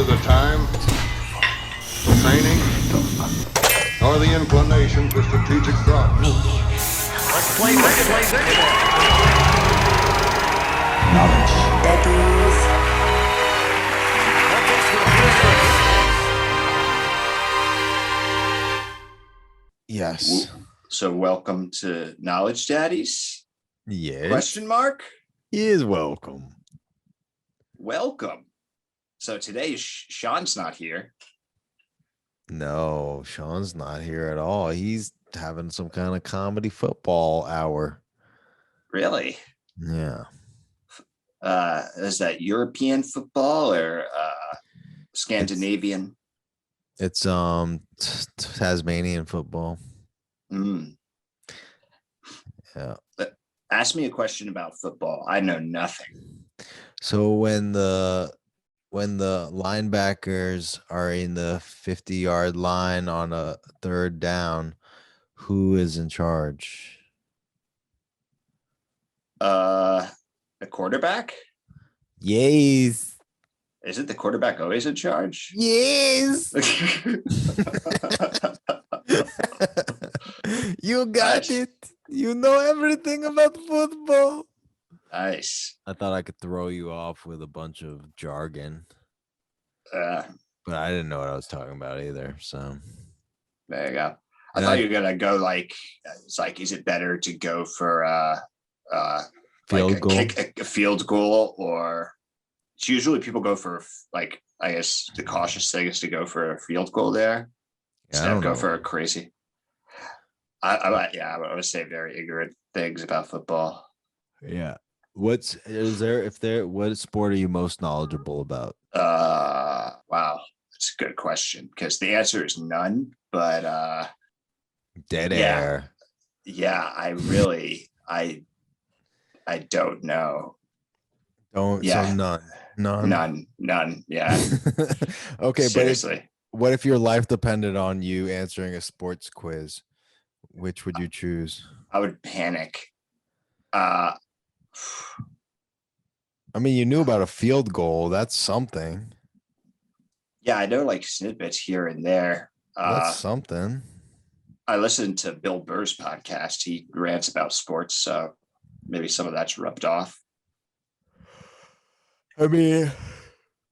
the time, training, nor the inclination for strategic thought. Let's play Desiderio. Knowledge. Yes. So welcome to Knowledge Daddies? Yes. Question mark? He is welcome. Welcome. So today Sean's not here. No, Sean's not here at all. He's having some kind of comedy football hour. Really? Yeah. Is that European football or Scandinavian? It's Tasmanian football. Yeah. Ask me a question about football. I know nothing. So when the linebackers are in the 50-yard line on a third down, who is in charge? The quarterback? Yes. Isn't the quarterback always in charge? Yes. You got Nice. it. You know everything about football. Nice. I thought I could throw you off with a bunch of jargon, Uh, but I didn't know what I was talking about either. So there you go. I And thought I- you were gonna go like it's like, is it better to go for Field like goal? a field goal, or it's usually people go for like, I guess the cautious thing is to go for a field goal there Yeah, I instead of don't go know. for a crazy. I would say very ignorant things about football. Yeah. What sport are you most knowledgeable about? Wow, that's a good question because the answer is none. But Dead Yeah. air. yeah, I don't know. Don't. Yeah. So none. None. Yeah. Okay, Seriously. what if your life depended on you answering a sports quiz? Which would you choose? I would panic. I mean, you knew about a field goal. That's something. Yeah, I know like snippets here and there. That's something. I listened to Bill Burr's podcast. He rants about sports, so maybe some of that's rubbed off. I mean,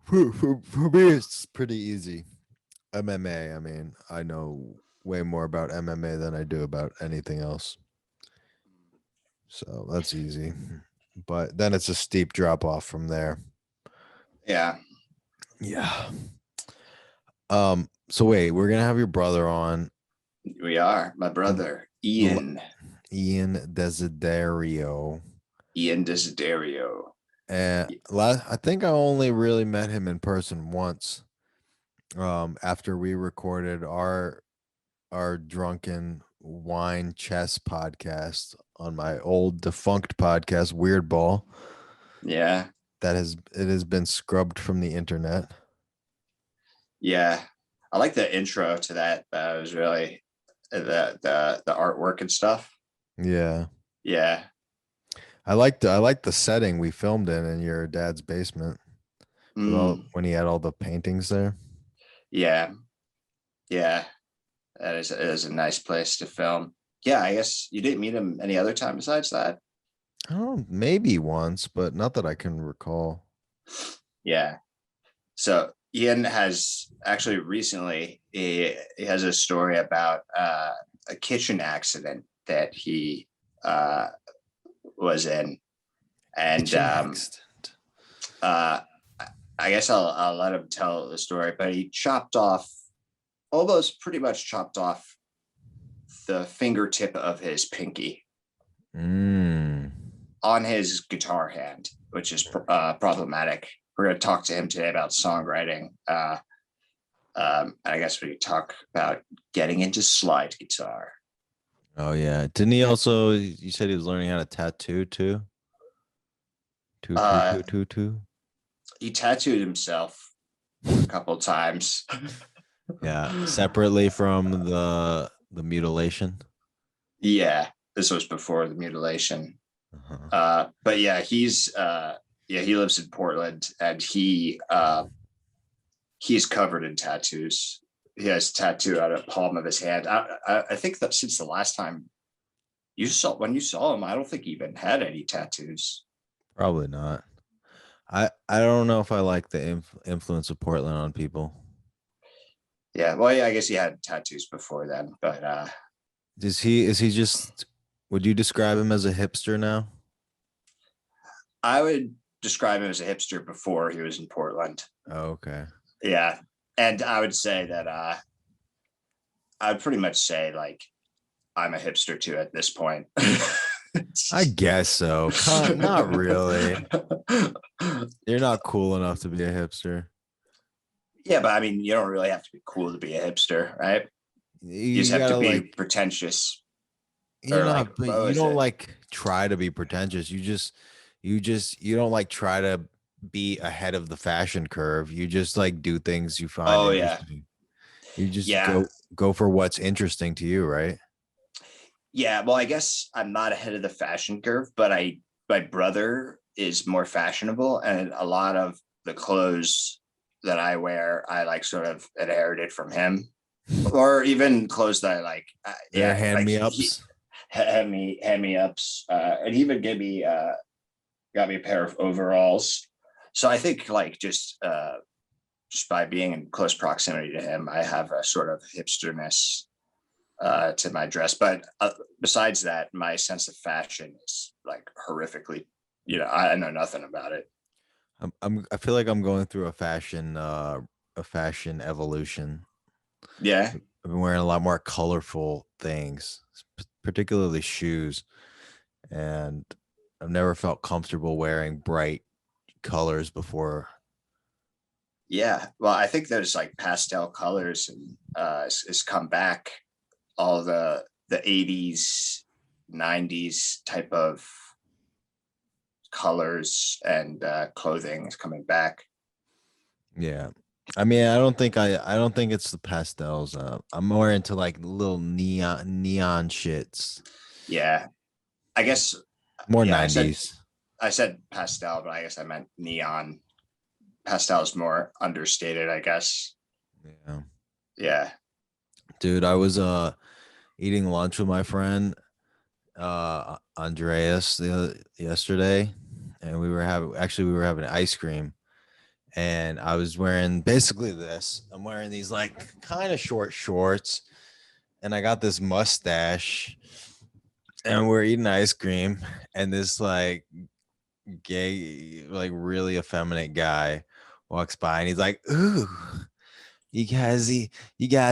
for me, it's pretty easy. MMA. I mean, I know way more about MMA than I do about anything else. So that's easy. But then it's a steep drop off from there. Yeah. Yeah. So wait, we're gonna have your brother on, We are. My brother, Ian Desiderio. Ian Desiderio. And I think I only really met him in person once. After we recorded our drunken wine chess podcast on my old defunct podcast, Weird Ball. Yeah. It has been scrubbed from the internet. Yeah. I like the intro to that. It was really the artwork and stuff. Yeah. Yeah. I like the setting we filmed in your dad's basement. When he had all the paintings there. Yeah. Yeah. It is a nice place to film. Yeah, I guess you didn't meet him any other time besides that. Oh, maybe once, but not that I can recall. Yeah. So Ian has actually recently he has a story about a kitchen accident that he was in, and I guess I'll let him tell the story. But he pretty much chopped off the fingertip of his pinky on his guitar hand, which is problematic. We're going to talk to him today about songwriting. I guess we talk about getting into slide guitar. Oh yeah. Didn't he also, you said he was learning how to tattoo too? Two. He tattooed himself a couple of times. Yeah. Separately from the mutilation. Yeah. This was before the mutilation. Uh-huh. But yeah, he lives in Portland, and he he's covered in tattoos. He has tattoo on the palm of his hand. I think that since the last time when you saw him, I don't think he even had any tattoos. Probably not. I don't know if I like the influence of Portland on people. Yeah, well, yeah, I guess he had tattoos before then, but Is he just, would you describe him as a hipster now? I would describe him as a hipster before he was in Portland. Oh, okay. Yeah. And I would say that I would pretty much say like I'm a hipster too at this point. I guess so. Not really. You're not cool enough to be a hipster. Yeah, but I mean, you don't really have to be cool to be a hipster, right? You just have to be like, pretentious. you're or, not, like, but what you was don't it? like try to be pretentious. You don't like try to be ahead of the fashion curve. You just like do things you find Oh yeah. interesting. You just Yeah. go for what's interesting to you, right? Yeah. Well, I guess I'm not ahead of the fashion curve, but my brother is more fashionable, and a lot of the clothes that I wear, I like sort of inherited from him, or even clothes that I like. They're Yeah, hand like me ups. hand me ups, and he even got me a pair of overalls. So I think like just by being in close proximity to him, I have a sort of hipsterness to my dress. But besides that, my sense of fashion is like horrifically, I know nothing about it. I feel like I'm going through a fashion evolution. Yeah. I've been wearing a lot more colorful things, particularly shoes, and I've never felt comfortable wearing bright colors before. Yeah. Well, I think there's like pastel colors and has come back. All the 80s, 90s type of colors and clothing is coming back. Yeah. I mean, I don't think it's the pastels. I'm more into like little neon shits. Yeah. I guess, More yeah, 90s. I said pastel, but I guess I meant neon. Pastel is more understated, I guess. Yeah. Yeah. Dude, I was eating lunch with my friend Andreas yesterday, and we were having ice cream, and I was wearing basically this. I'm wearing these like kind of short shorts, and I got this mustache, and we're eating ice cream, and this like gay, like really effeminate guy walks by, and he's like, "Ooh, you guys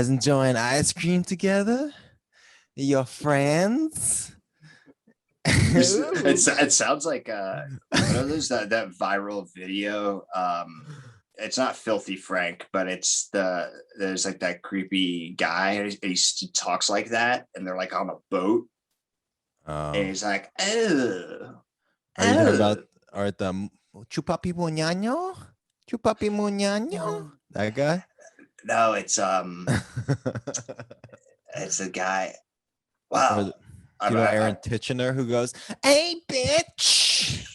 enjoying ice cream together? Your friends?" It sounds like what are those that viral video? It's not Filthy Frank, but there's like that creepy guy, and he talks like that, and they're like on a boat, and he's like, oh, Are you talking about the Chupapi Muñaño? Chupapi Muñaño? That guy? no, it's a guy. Wow. Do you know Aaron Titchener who goes, "Hey, bitch"?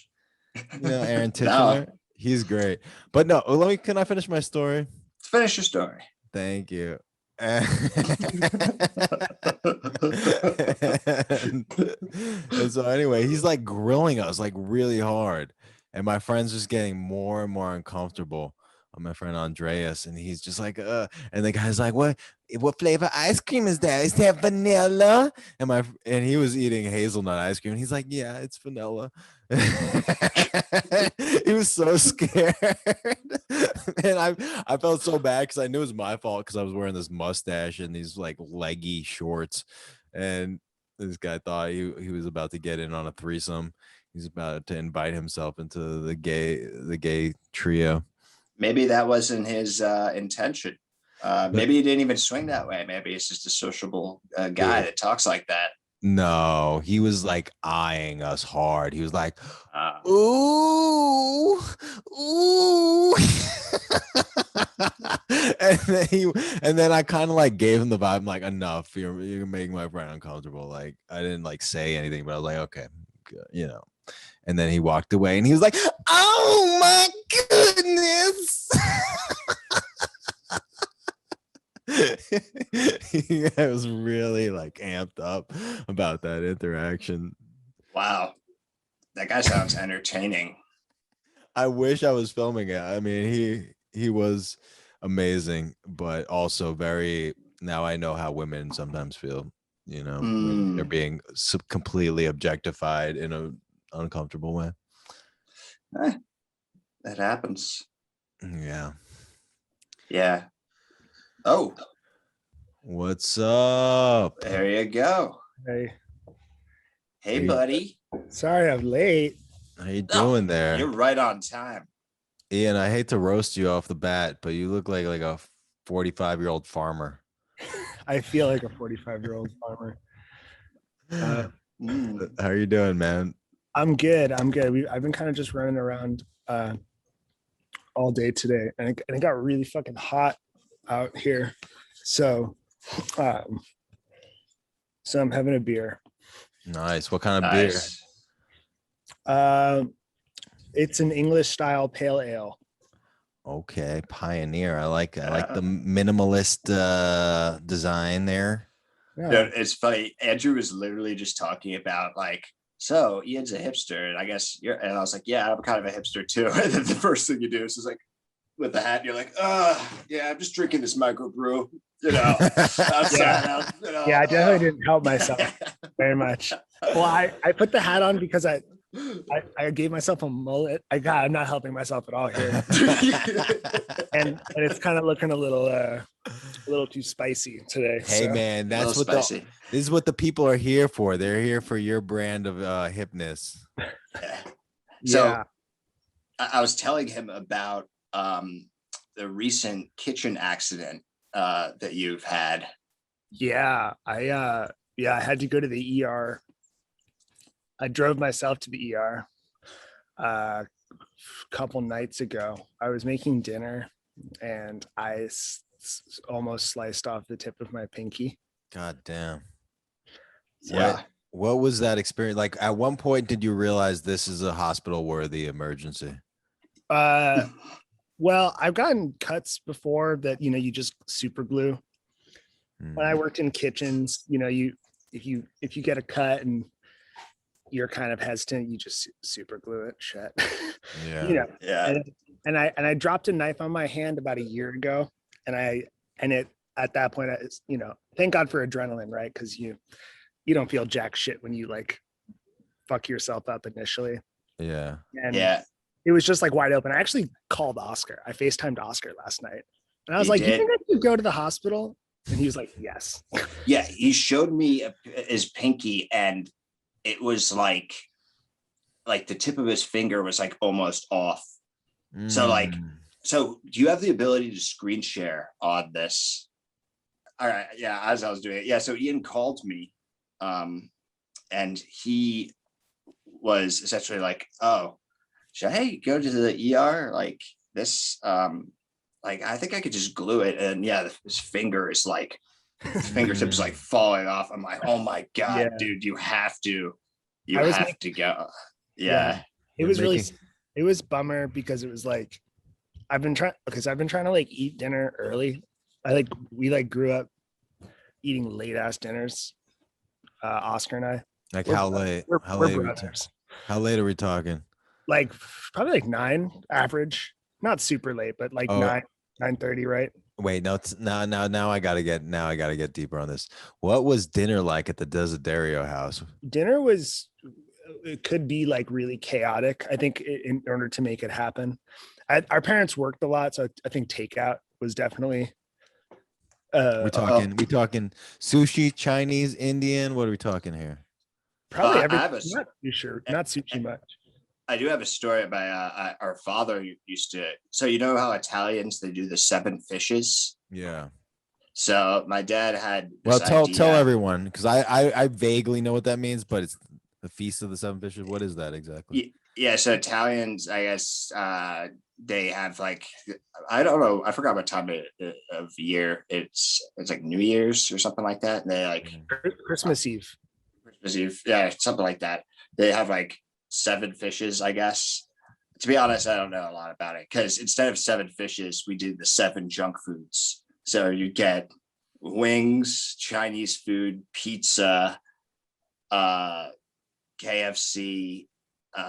You know Aaron Titchener? No. He's great. But no, can I finish my story? Finish your story. Thank you. And so anyway, he's like grilling us like really hard. And my friend's just getting more and more uncomfortable. My friend Andreas, and he's just like, and the guy's like, what flavor ice cream is that? Is that vanilla? And he was eating hazelnut ice cream, and he's like, yeah, it's vanilla. He was so scared. And I felt so bad because I knew it was my fault because I was wearing this mustache and these like leggy shorts, and this guy thought he was about to get in on a threesome. He's about to invite himself into the gay trio. Maybe that wasn't his intention. Maybe he didn't even swing that way. Maybe it's just a sociable guy that talks like that. No, he was like eyeing us hard. He was like, ooh, ooh. and then I kind of like gave him the vibe. I'm like, enough. You're making my friend uncomfortable. Like, I didn't like say anything, but I was like, okay, good, And then he walked away, and he was like, "Oh my goodness!" I was really like amped up about that interaction. Wow, that guy sounds entertaining. I wish I was filming it. I mean, he was amazing, but also very. Now I know how women sometimes feel. You know, when they're being completely objectified in a uncomfortable way. That happens. Yeah. Yeah. Oh, What's up? there you go. Hey, Hey, buddy. sorry I'm late. How you doing there? You're right on time. Ian, I hate to roast you off the bat, but you look like a 45-year-old farmer. I feel like a 45-year-old farmer. How are you doing, man? I'm good. I've been kind of just running around all day today, and it got really fucking hot out here. So I'm having a beer. Nice. What kind of Nice. It's an English style pale ale. beer? Okay, Pioneer. I like the minimalist design there. Yeah. Dude, it's funny. Andrew was literally just talking about like, so Ian's a hipster, and I guess you're. And I was like, yeah, I'm kind of a hipster too. And then the first thing you do is like, with the hat, you're like, yeah, I'm just drinking this microbrew, you know. Outside, Yeah, I definitely didn't help myself very much. Well, I put the hat on because I gave myself a mullet. I'm not helping myself at all here. and it's kind of looking a little too spicy today. Hey so. man, that's what spicy. this is what the people are here for. They're here for your brand of hipness. So Yeah. I was telling him about the recent kitchen accident that you've had. Yeah, I had to go to the ER. I drove myself to the ER a couple nights ago. I was making dinner and I almost sliced off the tip of my pinky. God damn. Yeah. What was that experience like? At one point, did you realize this is a hospital-worthy emergency? Well, I've gotten cuts before that, you just super glue. When I worked in kitchens, if you get a cut and you're kind of hesitant, you just super glue it shut. Yeah. Yeah. And I dropped a knife on my hand about a year ago, and at that point, thank God for adrenaline, right? Because you don't feel jack shit when you like fuck yourself up initially. Yeah. And Yeah. it was just like wide open. I actually called Oscar. I FaceTimed Oscar last night, and I was You like, "You did? think I should go to the hospital?" And he was like, "Yes." Yeah. He showed me his pinky, and it was like the tip of his finger was like almost off. So so do you have the ability to screen share on this? All right. Yeah. As I was doing it. Yeah. So Ian called me, and he was essentially like, oh, should I go to the ER? Like this, like, I think I could just glue it. And yeah, his finger is like, his fingertips like falling off. I'm like, oh my God, Yeah. dude, you have to go. Yeah. It was it was bummer because it was like, I've been trying to like eat dinner early. We grew up eating late ass dinners. Oscar and I. Like We're- how late? We're How late? brothers. How late are we talking? Like probably like 9 average, not super late, but like Oh. 9:30, right? Wait, no, now I gotta get deeper on this. What was dinner like at the Desiderio house? Dinner it could be like really chaotic. I think in order to make it happen, our parents worked a lot, so I think takeout was definitely. We talking sushi, Chinese, Indian. What are we talking here? Probably I everything. have Not sushi much. I do have a story about our father used to. So you know how Italians, they do the 7 fishes. Yeah. So my dad had. Well, this tell idea. everyone, because I vaguely know what that means, but it's the Feast of the Seven Fishes. What is that exactly? Yeah, so Italians, I guess, they have like, I don't know, I forgot what time of year it's like New Year's or something like that. And they like Christmas Eve. Christmas Eve, yeah, something like that. They have like 7 fishes, I guess. To be honest, I don't know a lot about it because instead of 7 fishes, we do the 7 junk foods. So you get wings, Chinese food, pizza, KFC.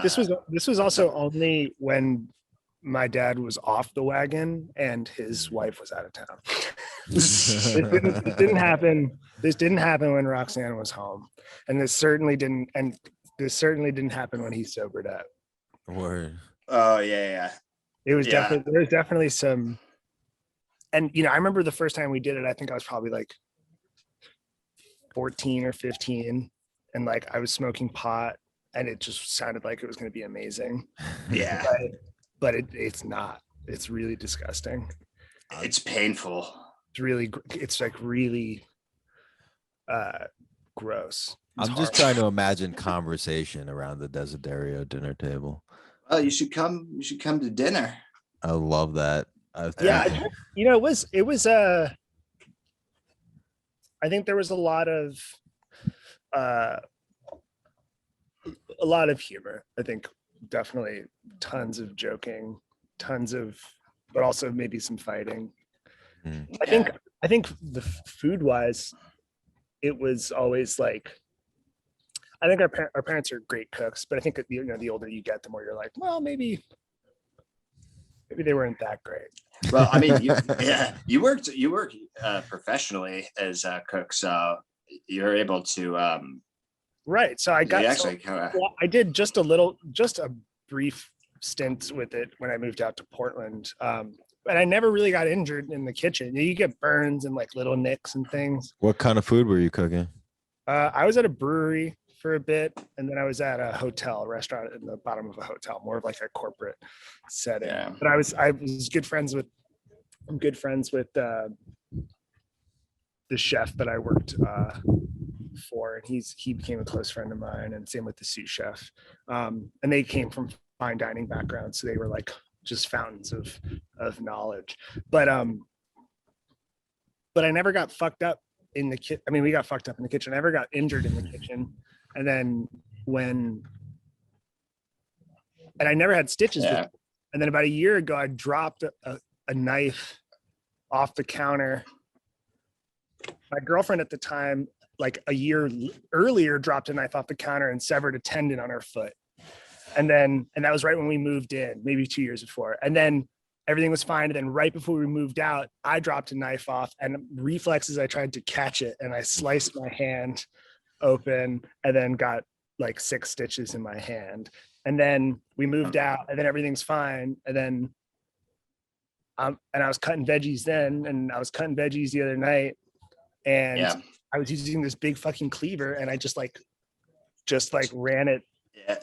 This was also only when my dad was off the wagon and his wife was out of town. This didn't happen. This didn't happen when Roxanne was home, and this certainly didn't happen when he sobered up. Word. Oh yeah. It was Yeah. there was definitely some, and I remember the first time we did it. I think I was probably like 14 or 15, and like I was smoking pot, and it just sounded like it was going to be amazing. Yeah. But it's not. It's really disgusting. It's painful. It's like really gross. I'm just trying to imagine conversation around the Desiderio dinner table. Well, you should come to dinner. I love that. Yeah, it was I think there was a lot of humor. I think definitely tons of joking, but also maybe some fighting. I think the food wise, it was always like, I think our parents are great cooks, but I think the older you get, the more you're like, well, maybe they weren't that great. Well, I mean, you worked professionally as a cook, so you're able to. Right. So I got. I did just a brief stint with it when I moved out to Portland, but I never really got injured in the kitchen. You get burns and like little nicks and things. What kind of food were you cooking? I was at a brewery for a bit, and then I was at a restaurant in the bottom of a hotel, more of like a corporate setting. Yeah. But I was good friends with the chef that I worked for, and he became a close friend of mine, and same with the sous chef. And they came from fine dining backgrounds, so they were like just fountains of knowledge. But I never got fucked up in the kitchen. I mean, we got fucked up in the kitchen. I never got injured in the kitchen. And then I never had stitches. Yeah. And then about a year ago, I dropped a knife off the counter. My girlfriend at the time, like a year earlier, dropped a knife off the counter and severed a tendon on her foot. And that was right when we moved in, maybe 2 years before. And then everything was fine. And then right before we moved out, I dropped a knife off, and reflexes, I tried to catch it, and I sliced my hand open and then got like 6 stitches in my hand. And then we moved out, and then everything's fine. And then and I was cutting veggies then, and I was cutting veggies the other night, and I was using this big fucking cleaver, and I just ran it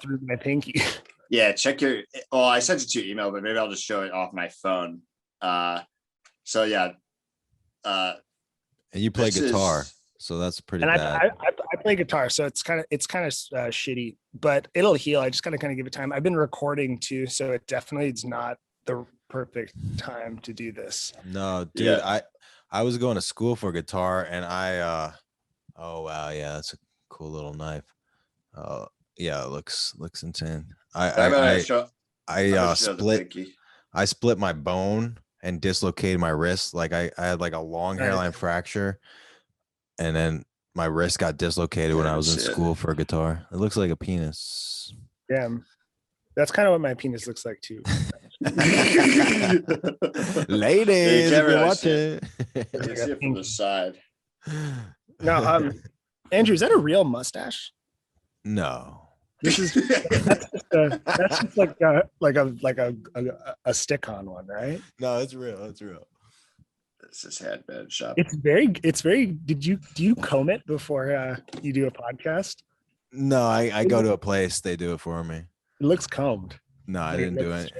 through my pinky. Yeah, check your. Oh, I sent it to your email, but maybe I'll just show it off my phone. So yeah. And you play guitar, so that's pretty bad. I play guitar, so it's kind of shitty, but it'll heal. I just gotta kind of give it time. I've been recording too, so it definitely is not the perfect time to do this. No, dude, I was going to school for guitar, and oh wow, yeah, that's a cool little knife. Yeah, it looks insane. I split my bone and dislocated my wrist. Like I had like a long hairline fracture, and then my wrist got dislocated when I was in school for guitar. It looks like a penis. Damn. That's kind of what my penis looks like too. Ladies, if you're watching. You see it from the side. No, Andrew, is that a real mustache? No. This is that's just like a stick-on one, right? No, it's real. It's real. This is headband shop. It's very. Do you comb it before you do a podcast? No, I go to a place, they do it for me. It looks combed. No, I didn't do it.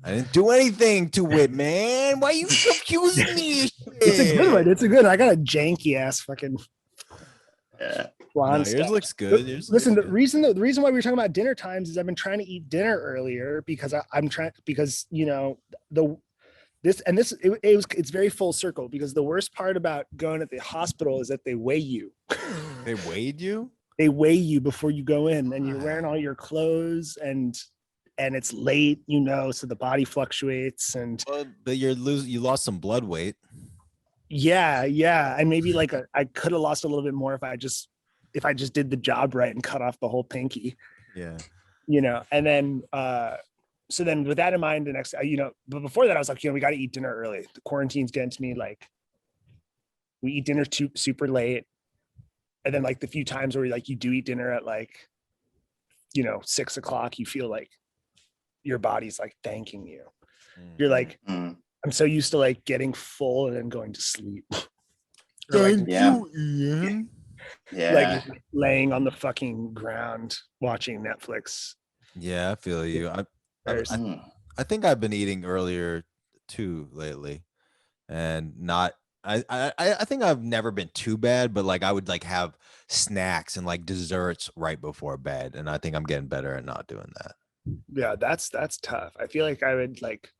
I didn't do anything to it, man. Why you accusing me? It's a good one. It's a good one. I got a janky ass fucking blonde. No, yours looks good. Listen, the reason why we were talking about dinner times is I've been trying to eat dinner earlier because it's very full circle, because the worst part about going to the hospital is that they weigh you. They weighed you? They weigh you before you go in, and you're wearing all your clothes, and it's late, so the body fluctuates, and but you lost some blood weight. Yeah. And maybe like I could have lost a little bit more if I just did the job right and cut off the whole pinky, Yeah. and then so then with that in mind, the next, but before that I was like, we got to eat dinner early. The quarantine's getting to me. Like we eat dinner super late. And then like the few times where like you do eat dinner at like, 6 o'clock, you feel like your body's like thanking you. You're like, Mm. I'm so used to like getting full and then going to sleep. Or, Thank like, Yeah. you, Ian. Yeah. like laying on the fucking ground watching Netflix. Yeah, I feel you. Mm. I think I've been eating earlier too lately, and not. I think I've never been too bad, but like I would like have snacks and like desserts right before bed, and I think I'm getting better at not doing that. Yeah, that's tough. I feel like I would like,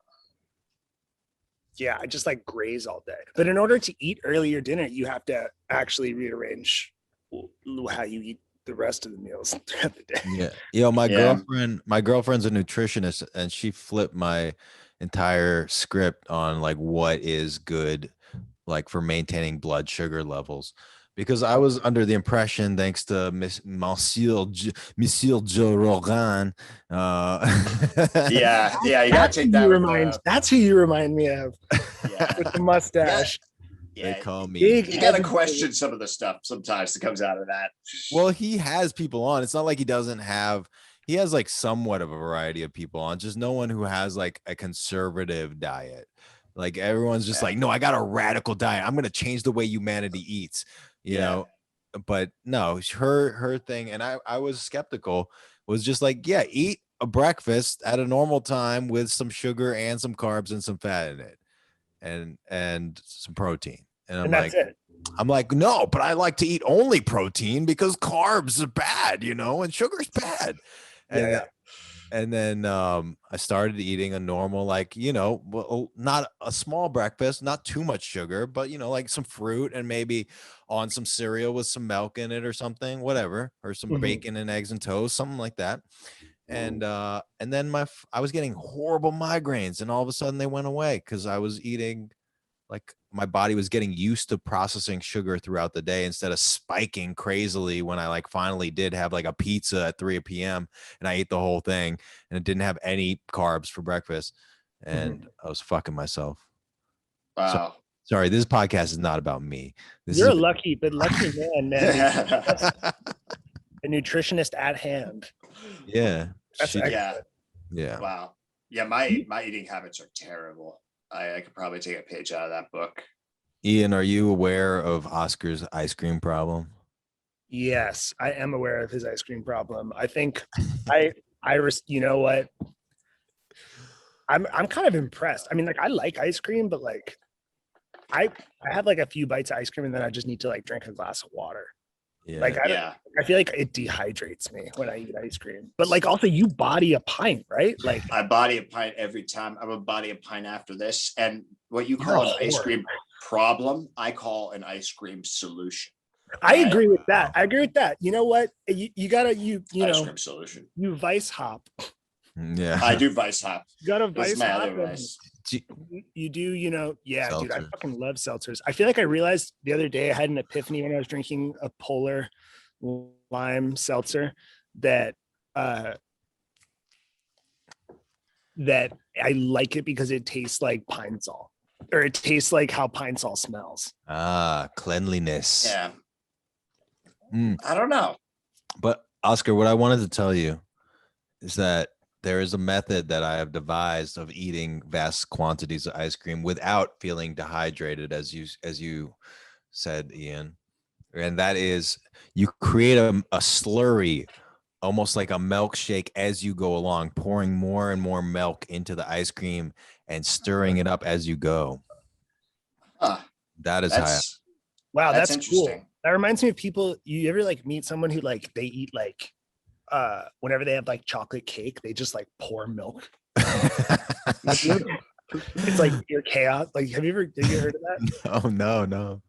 I just like graze all day. But in order to eat earlier dinner, you have to actually rearrange how you eat the rest of the meals throughout the day. Yeah. My Yeah. girlfriend's a nutritionist, and she flipped my entire script on like what is good like for maintaining blood sugar levels, because I was under the impression, thanks to Monsieur Joe Rogan, Yeah. Yeah. You gotta take that with That's who you remind me of yeah. with the mustache. they Yeah. call me. Big You gotta heavy- question some of the stuff sometimes that comes out of that. Well, he has people on. It's not like he doesn't have. He has like somewhat of a variety of people on, just no one who has like a conservative diet. Like everyone's just Yeah. like, no, I got a radical diet. I'm gonna change the way humanity eats, you Yeah. know. But no, her thing, and I was skeptical, was just like, yeah, eat a breakfast at a normal time with some sugar and some carbs and some fat in it, and some protein. And And that's it. I'm like, no, but I like to eat only protein because carbs are bad, and sugar's bad. And Yeah. and then I started eating a normal, like, well, not a small breakfast, not too much sugar, but like some fruit and maybe on some cereal with some milk in it or something, whatever, or some Mhm. bacon and eggs and toast, something like that. And then I was getting horrible migraines, and all of a sudden they went away because I was eating, like my body was getting used to processing sugar throughout the day instead of spiking crazily when I like finally did have like a pizza at 3 p.m. and I ate the whole thing and it didn't have any carbs for breakfast, and I was fucking myself. Wow. Sorry, this podcast is not about me. This You're a is lucky man. A nutritionist at hand. yeah. That's she- excellent. Yeah. yeah. Wow. Yeah. My eating habits are terrible. I could probably take a page out of that book. Ian, are you aware of Oscar's ice cream problem? Yes, I am aware of his ice cream problem. I think you know what? I'm kind of impressed. I mean, like I like ice cream, but like I have like a few bites of ice cream and then I just need to like drink a glass of water. Yeah. Like I feel like it dehydrates me when I eat ice cream. But like also you body a pint, right? Like I body a pint every time. I would body a pint after this. And what you call an ice cream problem, I call an ice cream solution. I agree with that. You know what? You gotta Ice cream solution. you vice hop. Yeah. I do vice hop. You gotta This vice is my hop. other and vice. You do, dude. I Seltzer. fucking love seltzers. I feel like I realized the other day I had an epiphany when I was drinking a Polar lime seltzer that that I like it because it tastes like Pine Sol, or it tastes like how Pine Sol smells. Cleanliness. Yeah. Mm. I don't know. But Oscar, what I wanted to tell you is that there is a method that I have devised of eating vast quantities of ice cream without feeling dehydrated, as you said, Ian. And that is, you create a slurry, almost like a milkshake, as you go along, pouring more and more milk into the ice cream and stirring it up as you go. Huh. That is Wow, That's that's cool. interesting. That reminds me of people. You ever like meet someone who like they eat like whenever they have like chocolate cake, they just like pour milk. It's like pure chaos. Like, have you heard of that? No.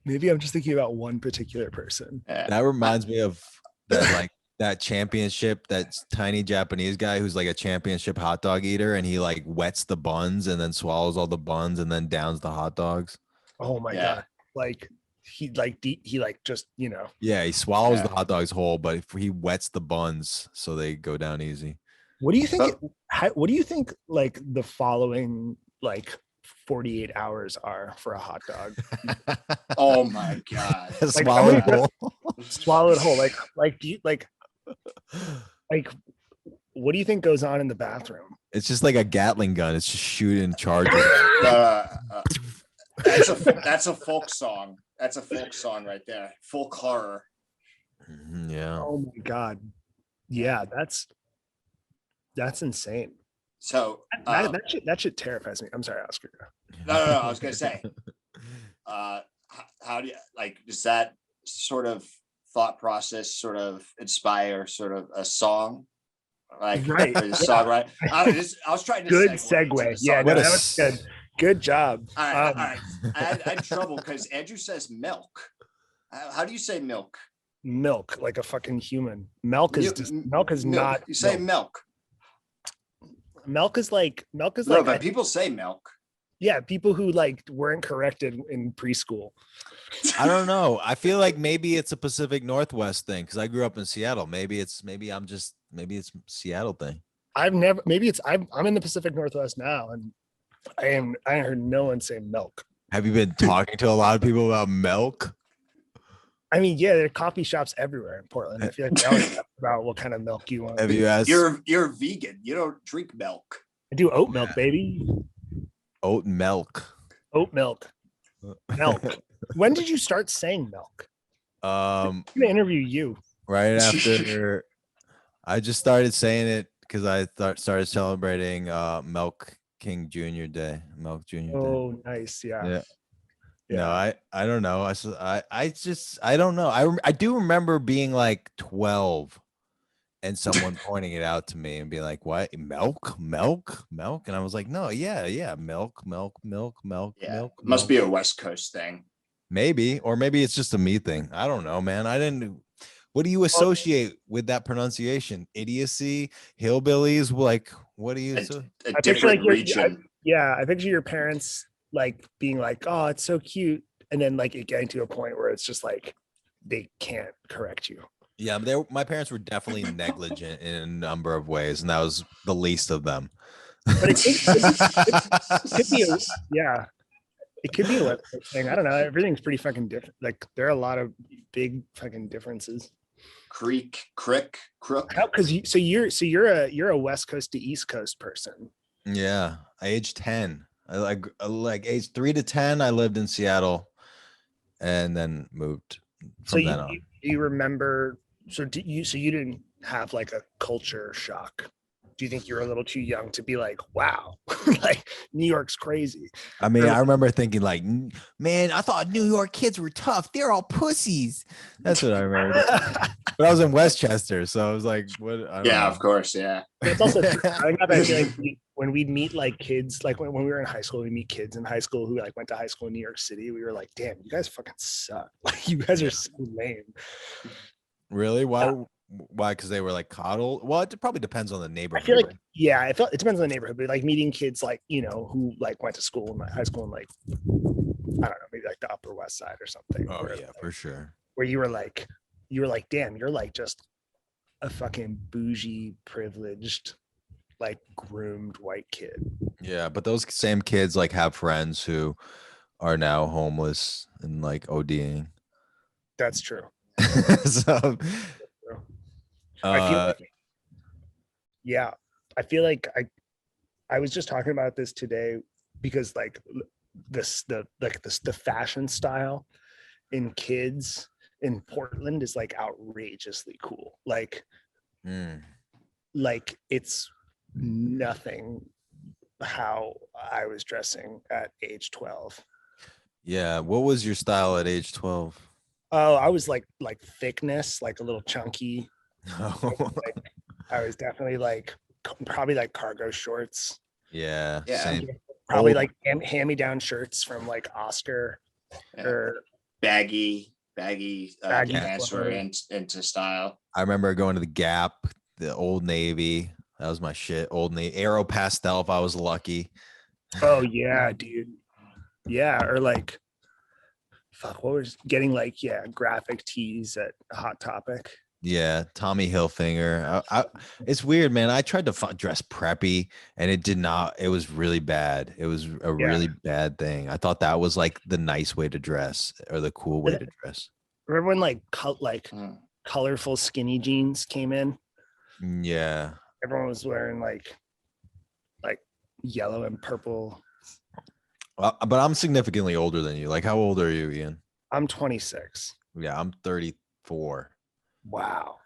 Maybe I'm just thinking about one particular person. Yeah. That reminds me of that, like that championship, that tiny Japanese guy who's like a championship hot dog eater, and he like wets the buns and then swallows all the buns and then downs the hot dogs. Oh my Yeah. god! Like he like just Yeah, he swallows Yeah. the hot dogs whole, but if he wets the buns so they go down easy. What do you think? But- What do you think? Like the following 48 hours are for a hot dog? Oh my God. Swallow it I'm whole. Swallow it whole. Do you like what do you think goes on in the bathroom? It's just like a Gatling gun. It's just shooting charges. That's a folk song. That's a folk song right there. Folk horror. Yeah. Oh my god! Yeah, that's insane. So That shit terrifies me. I'm sorry, Oscar. no. I was gonna say, how do you does that sort of thought process sort of inspire sort of a song? Right. The song, right? I was trying to Good segue. segue. into the Yeah, song. no, that was good. Good job. All right, all right. I had trouble because Andrew says milk. How do you say milk? Milk, like a fucking human. Milk is not. You say milk. Milk is like No, but people say milk. yeah, people who weren't corrected in preschool. I don't know. I feel like maybe it's a Pacific Northwest thing because I grew up in Seattle. Maybe it's Seattle thing. I'm in the Pacific Northwest now, and I heard no one say milk. Have you been talking to a lot of people about milk? I mean, yeah, there are coffee shops everywhere in Portland. I feel like they always ask about what kind of milk you want. Have you asked? You're vegan. You don't drink milk. I do oat milk, baby. Oat milk. Oat milk. Milk. When did you start saying milk? Um, I'm gonna interview you. right after I just started saying it because I started celebrating Milk King Jr. Day. Milk Jr. Day. Oh, nice. Yeah. No, I don't know. I don't know. I do remember being like 12 and someone pointing it out to me and being like, "What? Milk? And I was like, "No, yeah, milk." Yeah, must be a West Coast thing. Maybe, or maybe it's just a me thing. I don't know, man. I didn't. What do you associate with that pronunciation? Idiocy, hillbillies. Like, what do you? A different region. I picture your parents being like, "Oh, it's so cute," and then it getting to a point where it's just they can't correct you. Yeah, my parents were definitely negligent in a number of ways, and that was the least of them. But it could be it could be a West Coast thing. I don't know. Everything's pretty fucking different. There are a lot of big fucking differences. Crick. Because you're a West Coast to East Coast person. Yeah, age 10. I like age 3 to 10. I lived in Seattle, and then moved from then on. You remember? So you didn't have a culture shock? Do you think you were a little too young to be like, wow, New York's crazy? I mean, I remember thinking man, I thought New York kids were tough. They're all pussies. That's what I remember. But I was in Westchester, so I was like, what? I don't know. Of course. Yeah. It's also I got that feeling when we'd meet kids, when we were in high school, we meet kids in high school who went to high school in New York City. We were like, damn, you guys fucking suck. You guys are so lame. Really? Why? Why? Because they were coddled. Well, it probably depends on the neighborhood. I feel it depends on the neighborhood, but meeting kids who went to school in high school in I don't know, maybe the Upper West Side or something. Oh yeah, for sure. Where you were damn, you're just a fucking bougie, privileged, groomed white kid. Yeah, but those same kids have friends who are now homeless and ODing. That's true. So I feel like I was just talking about this today because the fashion style in kids in Portland is outrageously cool. It's nothing how I was dressing at age 12. Yeah, what was your style at age 12? Oh, I was thickness, a little chunky. I was definitely probably cargo shorts. Yeah. Same. Probably hand-me-down shirts from Oscar or baggy pants were into style. I remember going to the Gap, the Old Navy. That was my shit. Old Navy, Aero Pastel if I was lucky. Oh yeah, dude. Yeah, or fuck, what was getting like, graphic tees at Hot Topic. Yeah, Tommy Hilfiger. It's weird, man. I tried to dress preppy, and it did not. It was really bad. It was a Yeah. really bad thing. I thought that was like the nice way to dress or the cool way to dress. Remember when like Mm. colorful skinny jeans came in? Yeah. Everyone was wearing like yellow and purple. But I'm significantly older than you. Like, how old are you, Ian? I'm 26. Yeah, I'm 34. Wow.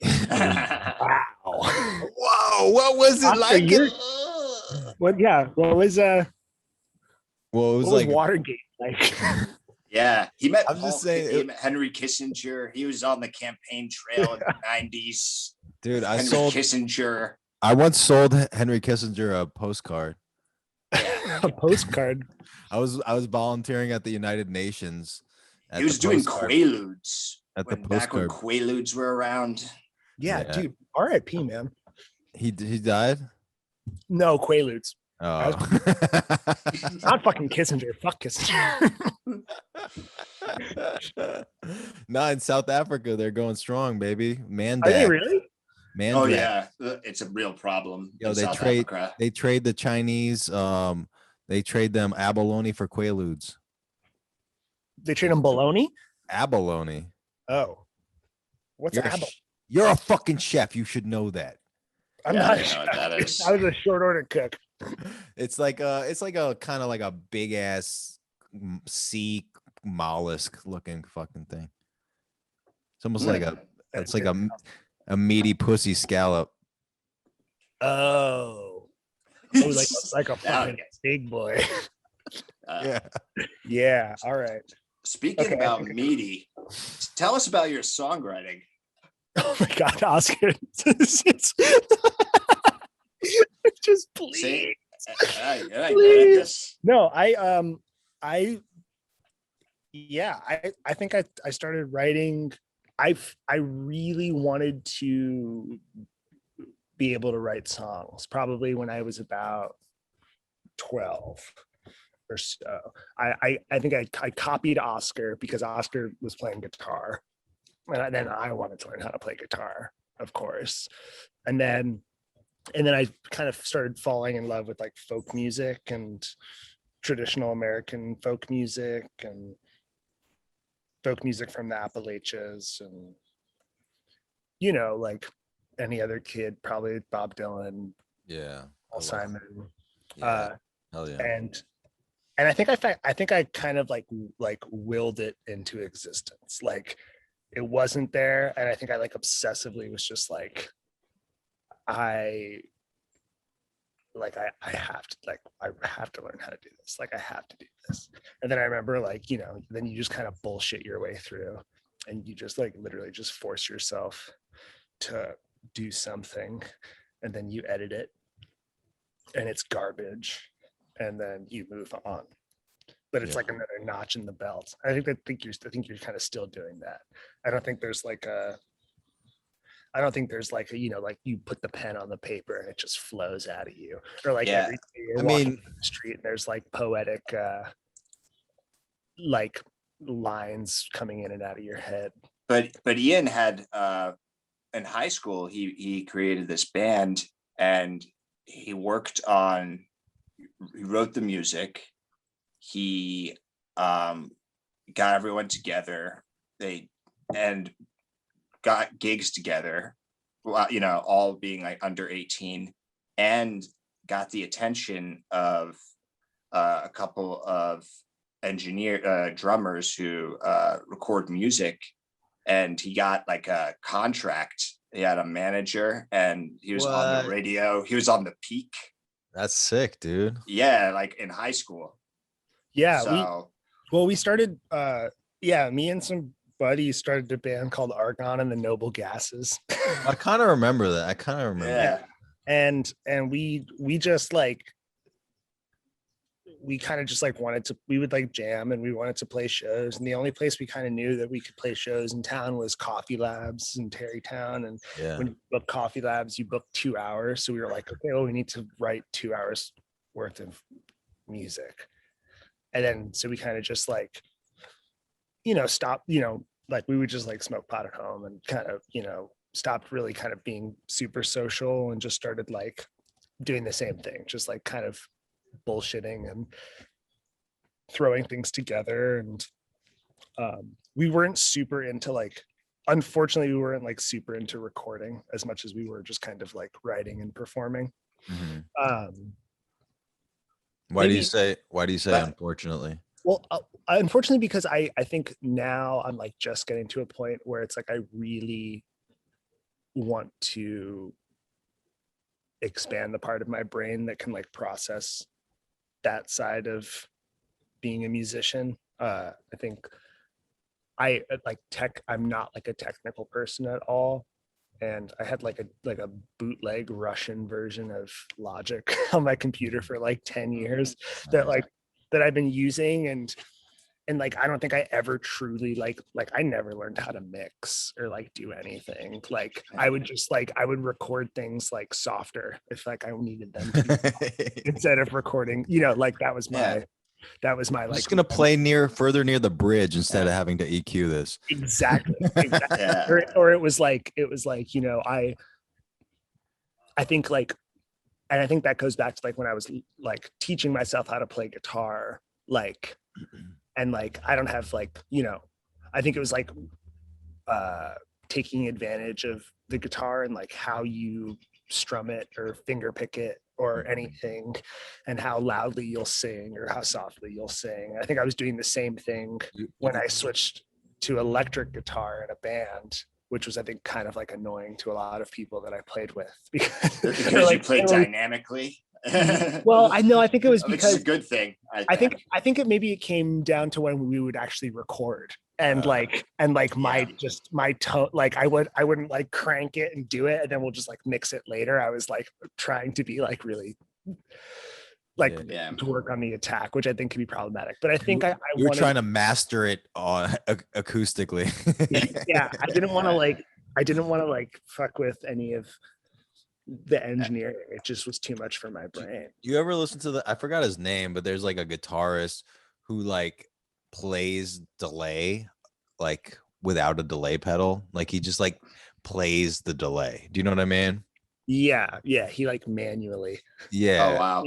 Yeah. Wow. Whoa, what was it Oscar, like? you're- What was Well, it what was was like Watergate like? He met I'm just Paul, saying he it- met Henry Kissinger. He was on the campaign trail in the 90s. dude, Henry Kissinger. I once sold Henry Kissinger a postcard. A postcard. I was volunteering at the United Nations. He was doing Quaaludes at the back when postcard. Quaaludes were around. Yeah, Yeah. dude. R.I.P. man. He died. No, Quaaludes. Oh. Not fucking Kissinger. Fuck Kissinger. No, in South Africa, they're going strong, baby. Man, Are they really? Man, Oh yeah, it's a real problem. Yo, in they South trade. Africa. They trade the Chinese. They trade them abalone for Quaaludes. They trade them baloney? Abalone. Oh. What's You're a, apple? you're a fucking chef. You should know that. I'm Yeah, not I know what that is. I was a short order cook. It's like a kind of like a big ass sea mollusk looking fucking thing. It's almost like it's like a meaty pussy scallop. Oh. Like a fucking big boy. Yeah. Yeah. All right. Speaking Okay, about meaty, tell us about your songwriting. Oh my God, Oscar. Just please. See? I Please. guess. No, I think I started writing. I really wanted to be able to write songs probably when I was about 12 or so. I think I copied Oscar because Oscar was playing guitar, and then I wanted to learn how to play guitar, of course, and then I kind of started falling in love with like folk music and traditional American folk music and folk music from the Appalachians, and like any other kid, probably Bob Dylan, Yeah. Paul Simon, Yeah. Hell yeah. and I think I kind of like willed it into existence. Like it wasn't there, and I think I like obsessively was just like I have to learn how to do this. Like I have to do this. And then I remember then you just kind of bullshit your way through, and you just like literally just force yourself to do something, and then you edit it and it's garbage, and then you move on. But it's like another notch in the belt. I think you're kind of still doing that. I don't think there's like a like you put the pen on the paper and it just flows out of you, or like every day you're walking down the street and there's like poetic like lines coming in and out of your head. But Ian had in high school he created this band, and he wrote the music. He got everyone together. They got gigs together, all being like under 18, and got the attention of a couple of drummers who record music, and he got like a contract. He had a manager, and he was on the radio. He was on the Peak. That's sick, dude. Yeah, like in high school. Yeah, so, we started me and some buddies started a band called Argon and the Noble Gases. I kind of remember that. yeah. And we just like we kind of just like we would like jam, and we wanted to play shows, and the only place we kind of knew that we could play shows in town was Coffee Labs in Terrytown. And when you book Coffee Labs, you book 2 hours. So we were like, okay, well, we need to write 2 hours worth of music. And then so we kind of just like stopped, like we would just like smoke pot at home and kind of, stopped really kind of being super social and just started like doing the same thing, just like kind of bullshitting and throwing things together. And we weren't super into like, unfortunately, we weren't like super into recording as much as we were just kind of like writing and performing. Why do you maybe- say But- unfortunately? Well, unfortunately, because I think now I'm like just getting to a point where it's like I really want to expand the part of my brain that can like process that side of being a musician. I think I'm not like a technical person at all. And I had like a bootleg Russian version of Logic on my computer for like 10 years that I've been using. And like, I don't think I ever truly like I never learned how to mix or like do anything. Like I would just like, I would record things like softer if like I needed them to be instead of recording, like that was my I'm like just gonna play further near the bridge instead of having to EQ this. exactly. Yeah. Or it was like, I think like, and I think that goes back to like when I was like teaching myself how to play guitar, like, and like, I don't have like, I think it was like taking advantage of the guitar and like how you strum it or finger pick it or anything, and how loudly you'll sing or how softly you'll sing. I think I was doing the same thing when I switched to electric guitar in a band, which was I think kind of like annoying to a lot of people that I played with because Because you play dynamically. well, I know, I think it was Which is because a good thing. I think it came down to when we would actually record and my tone, like I wouldn't like crank it and do it and then we'll just like mix it later. I was like trying to be like really like Yeah. to work on the attack, which I think can be problematic. But I think You were trying to master it on acoustically. yeah, I didn't want to like fuck with any of the engineering. It just was too much for my brain. You ever listen to I forgot his name, but there's like a guitarist who like plays delay like without a delay pedal. Like he just like plays the delay. Do you know what I mean? Yeah, he like manually Yeah. Oh wow.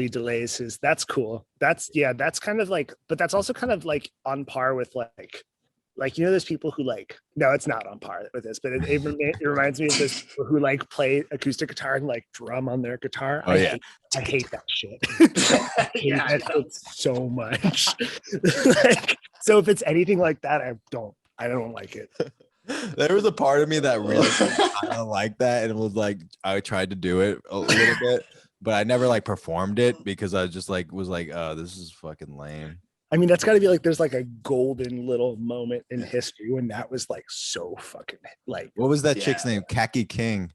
delays his. That's cool. That's kind of like, but that's also kind of like on par with like there's people who like, no, it's not on par with this, but it reminds me of those people who like play acoustic guitar and like drum on their guitar. Oh, yeah. I hate that shit. Yeah, I know. So much. Like, so if it's anything like that, I don't like it. There was a part of me that really kind of liked that, and it was like I tried to do it a little bit, but I never like performed it because I just like was like, oh, this is fucking lame. I mean, that's got to be like there's like a golden little moment in history when that was like so fucking like. What was that chick's Yeah. name? Khaki King.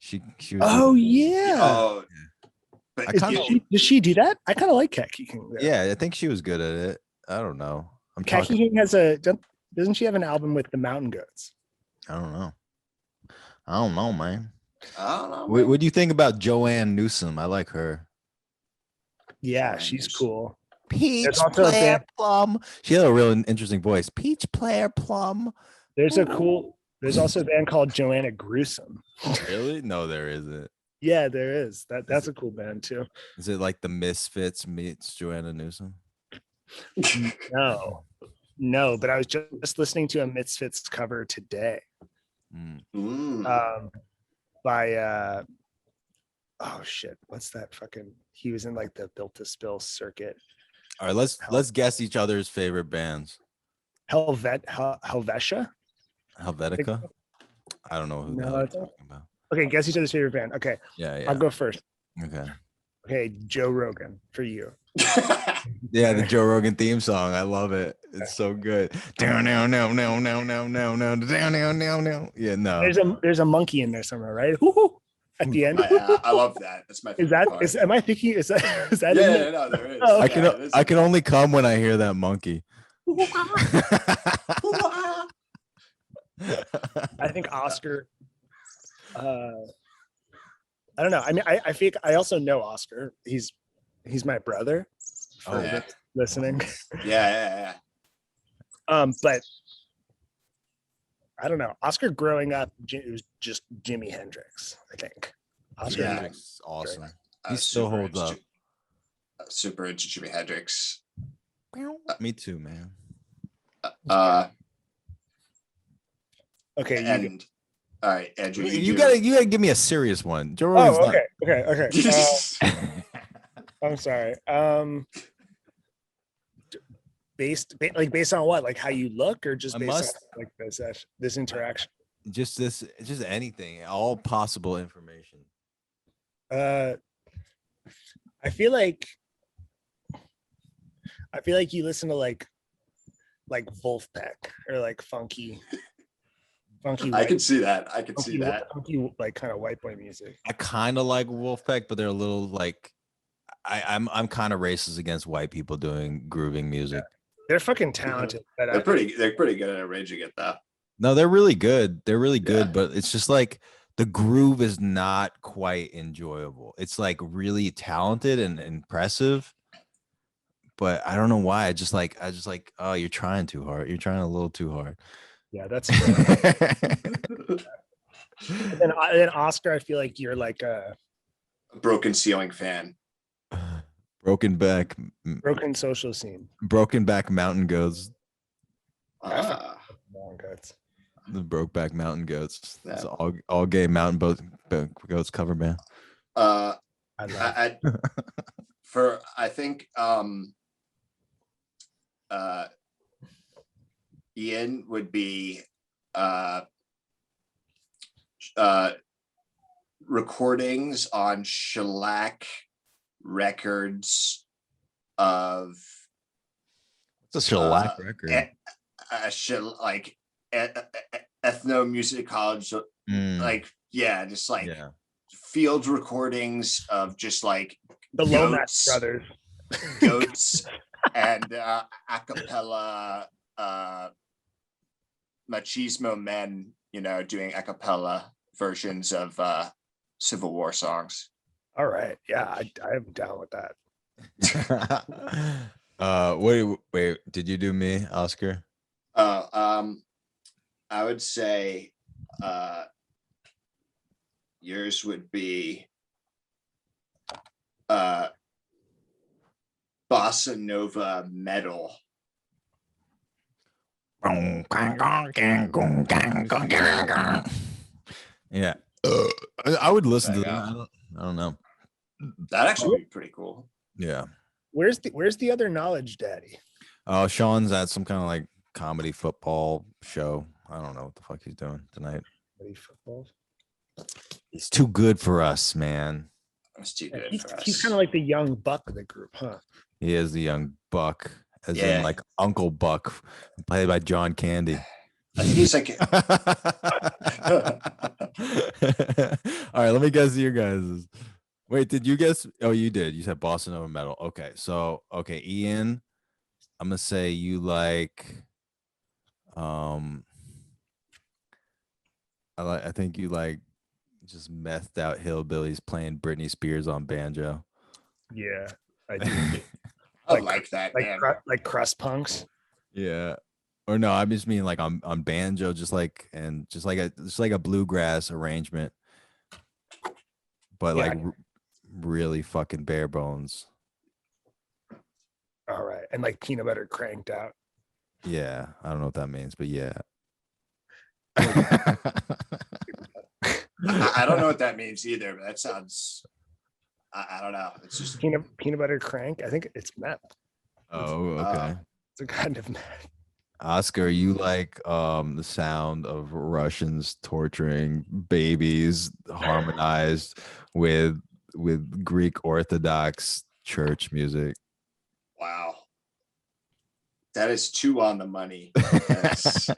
She was. Oh yeah. Oh, but I kinda- Does she do that? I kind of like Khaki King. Though. Yeah, I think she was good at it. I don't know. I'm Khaki talking. King doesn't she have an album with the Mountain Goats? I don't know, man. I don't know. What do you think about Joanne Newsom? I like her. Yeah, Joanne she's Newsom. cool. Peach There's also a Player band- Plum. She had a real interesting voice. Peach Player Plum. There's also a band called Joanna Gruesome. Really? No, there isn't. Yeah, there is. That's a cool band too. Is it like the Misfits meets Joanna Newsom? No, but I was just listening to a Misfits cover today. Mm. By oh shit, what's that fucking, he was in like the Built to Spill circuit. All right, let's guess each other's favorite bands. Helvetia. Helvetica? I don't know who No, that I is don't. talking about. Okay, guess each other's favorite band. Okay, Yeah. I'll go first. Okay. Okay, Joe Rogan for you. Yeah, the Joe Rogan theme song. I love it. It's so good. Down, no. Yeah, no. There's a monkey in there somewhere, right? Woo-hoo, at the end. I love that. That's my Is favorite that part. am I thinking is that Yeah, in there? no, there is. Oh, Yeah, I can only come when I hear that monkey. I think Oscar. I don't know. I mean, I think I also know Oscar. He's my brother. For yeah. listening. Yeah. But I don't know. Oscar growing up, it was just Jimi Hendrix, I think. Oscar Yeah. Hendrix, awesome. I He was still super holds up. Super into Jimi Hendrix. Me too, man. Okay, And all right, Andrew, You gotta give me a serious one. Joe Rogan's Oh, okay. I'm sorry. Based on what? Like how you look, or just I based must- on like this interaction? just anything, all possible information. I feel like you listen to like Wolfpack or like funky. I can see that. I can see that. Funky, like kind of white boy music. I kind of like Wolfpack, but they're a little like I'm kind of racist against white people doing grooving music. They're fucking talented. But They're pretty good at arranging it though. No, they're really good. They're really good, Yeah. but it's just like the groove is not quite enjoyable. It's like really talented and impressive, but I don't know why. I just like, oh, you're trying too hard. You're trying a little too hard. yeah, that's fair. And then Oscar, I feel like you're like a Broken Ceiling fan. Broken back broken mountain goats. Ah, long goats. The Brokeback Mountain Goats. Yeah. It's all gay mountain goats cover band. I love I think Ian would be recordings on shellac records of It's a shellac record. like ethnomusicology, like just like Yeah. field recordings of just like the Lomax brothers. goats and a cappella machismo men, doing a cappella versions of Civil War songs. All right. Yeah, I'm down with that. Wait, did you do me, Oscar? I would say yours would be bossa nova metal. Yeah. I would listen to that. I don't know. That'd actually be pretty cool. Yeah. Where's the other knowledge daddy? Oh, Sean's at some kind of like comedy football show. I don't know what the fuck he's doing tonight. Football. He's too good for us, man. That's too good for us. He's kind of like the young buck of the group, huh? He is the young buck, as Yeah. in like Uncle Buck, played by John Candy. I think he's like All right, let me guess your guys'. Wait, did you guess? Oh, you did. You said Bossa Nova metal. Okay, so Ian, I'm gonna say you like I think you like just methed out hillbillies playing Britney Spears on banjo. Yeah, I do. I like that, man. Like crust punks. Yeah. Or no, I just mean like on banjo, just like a bluegrass arrangement, but Yeah. like really fucking bare bones. All right, and like peanut butter cranked out. Yeah, I don't know what that means, but yeah. I don't know what that means either, but that sounds. I don't know. It's just peanut butter crank. I think it's meth. Oh, okay. It's a kind of meth. Oscar, you like the sound of Russians torturing babies harmonized with Greek Orthodox church music. wow. That is too on the money. It's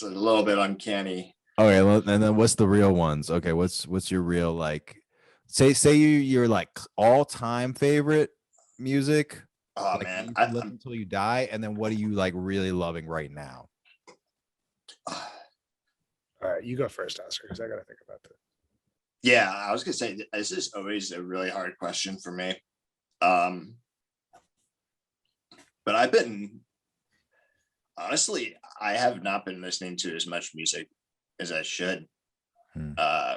a little bit uncanny. Okay, well, and then what's the real ones? Okay, what's your real like? Say your like all-time favorite music. Oh Like, man, you can listen until you die, and then what are you like really loving right now? All right, you go first, Oscar, because I got to think about that. yeah, I was gonna say this is always a really hard question for me. But I've been Honestly, I have not been listening to as much music as I should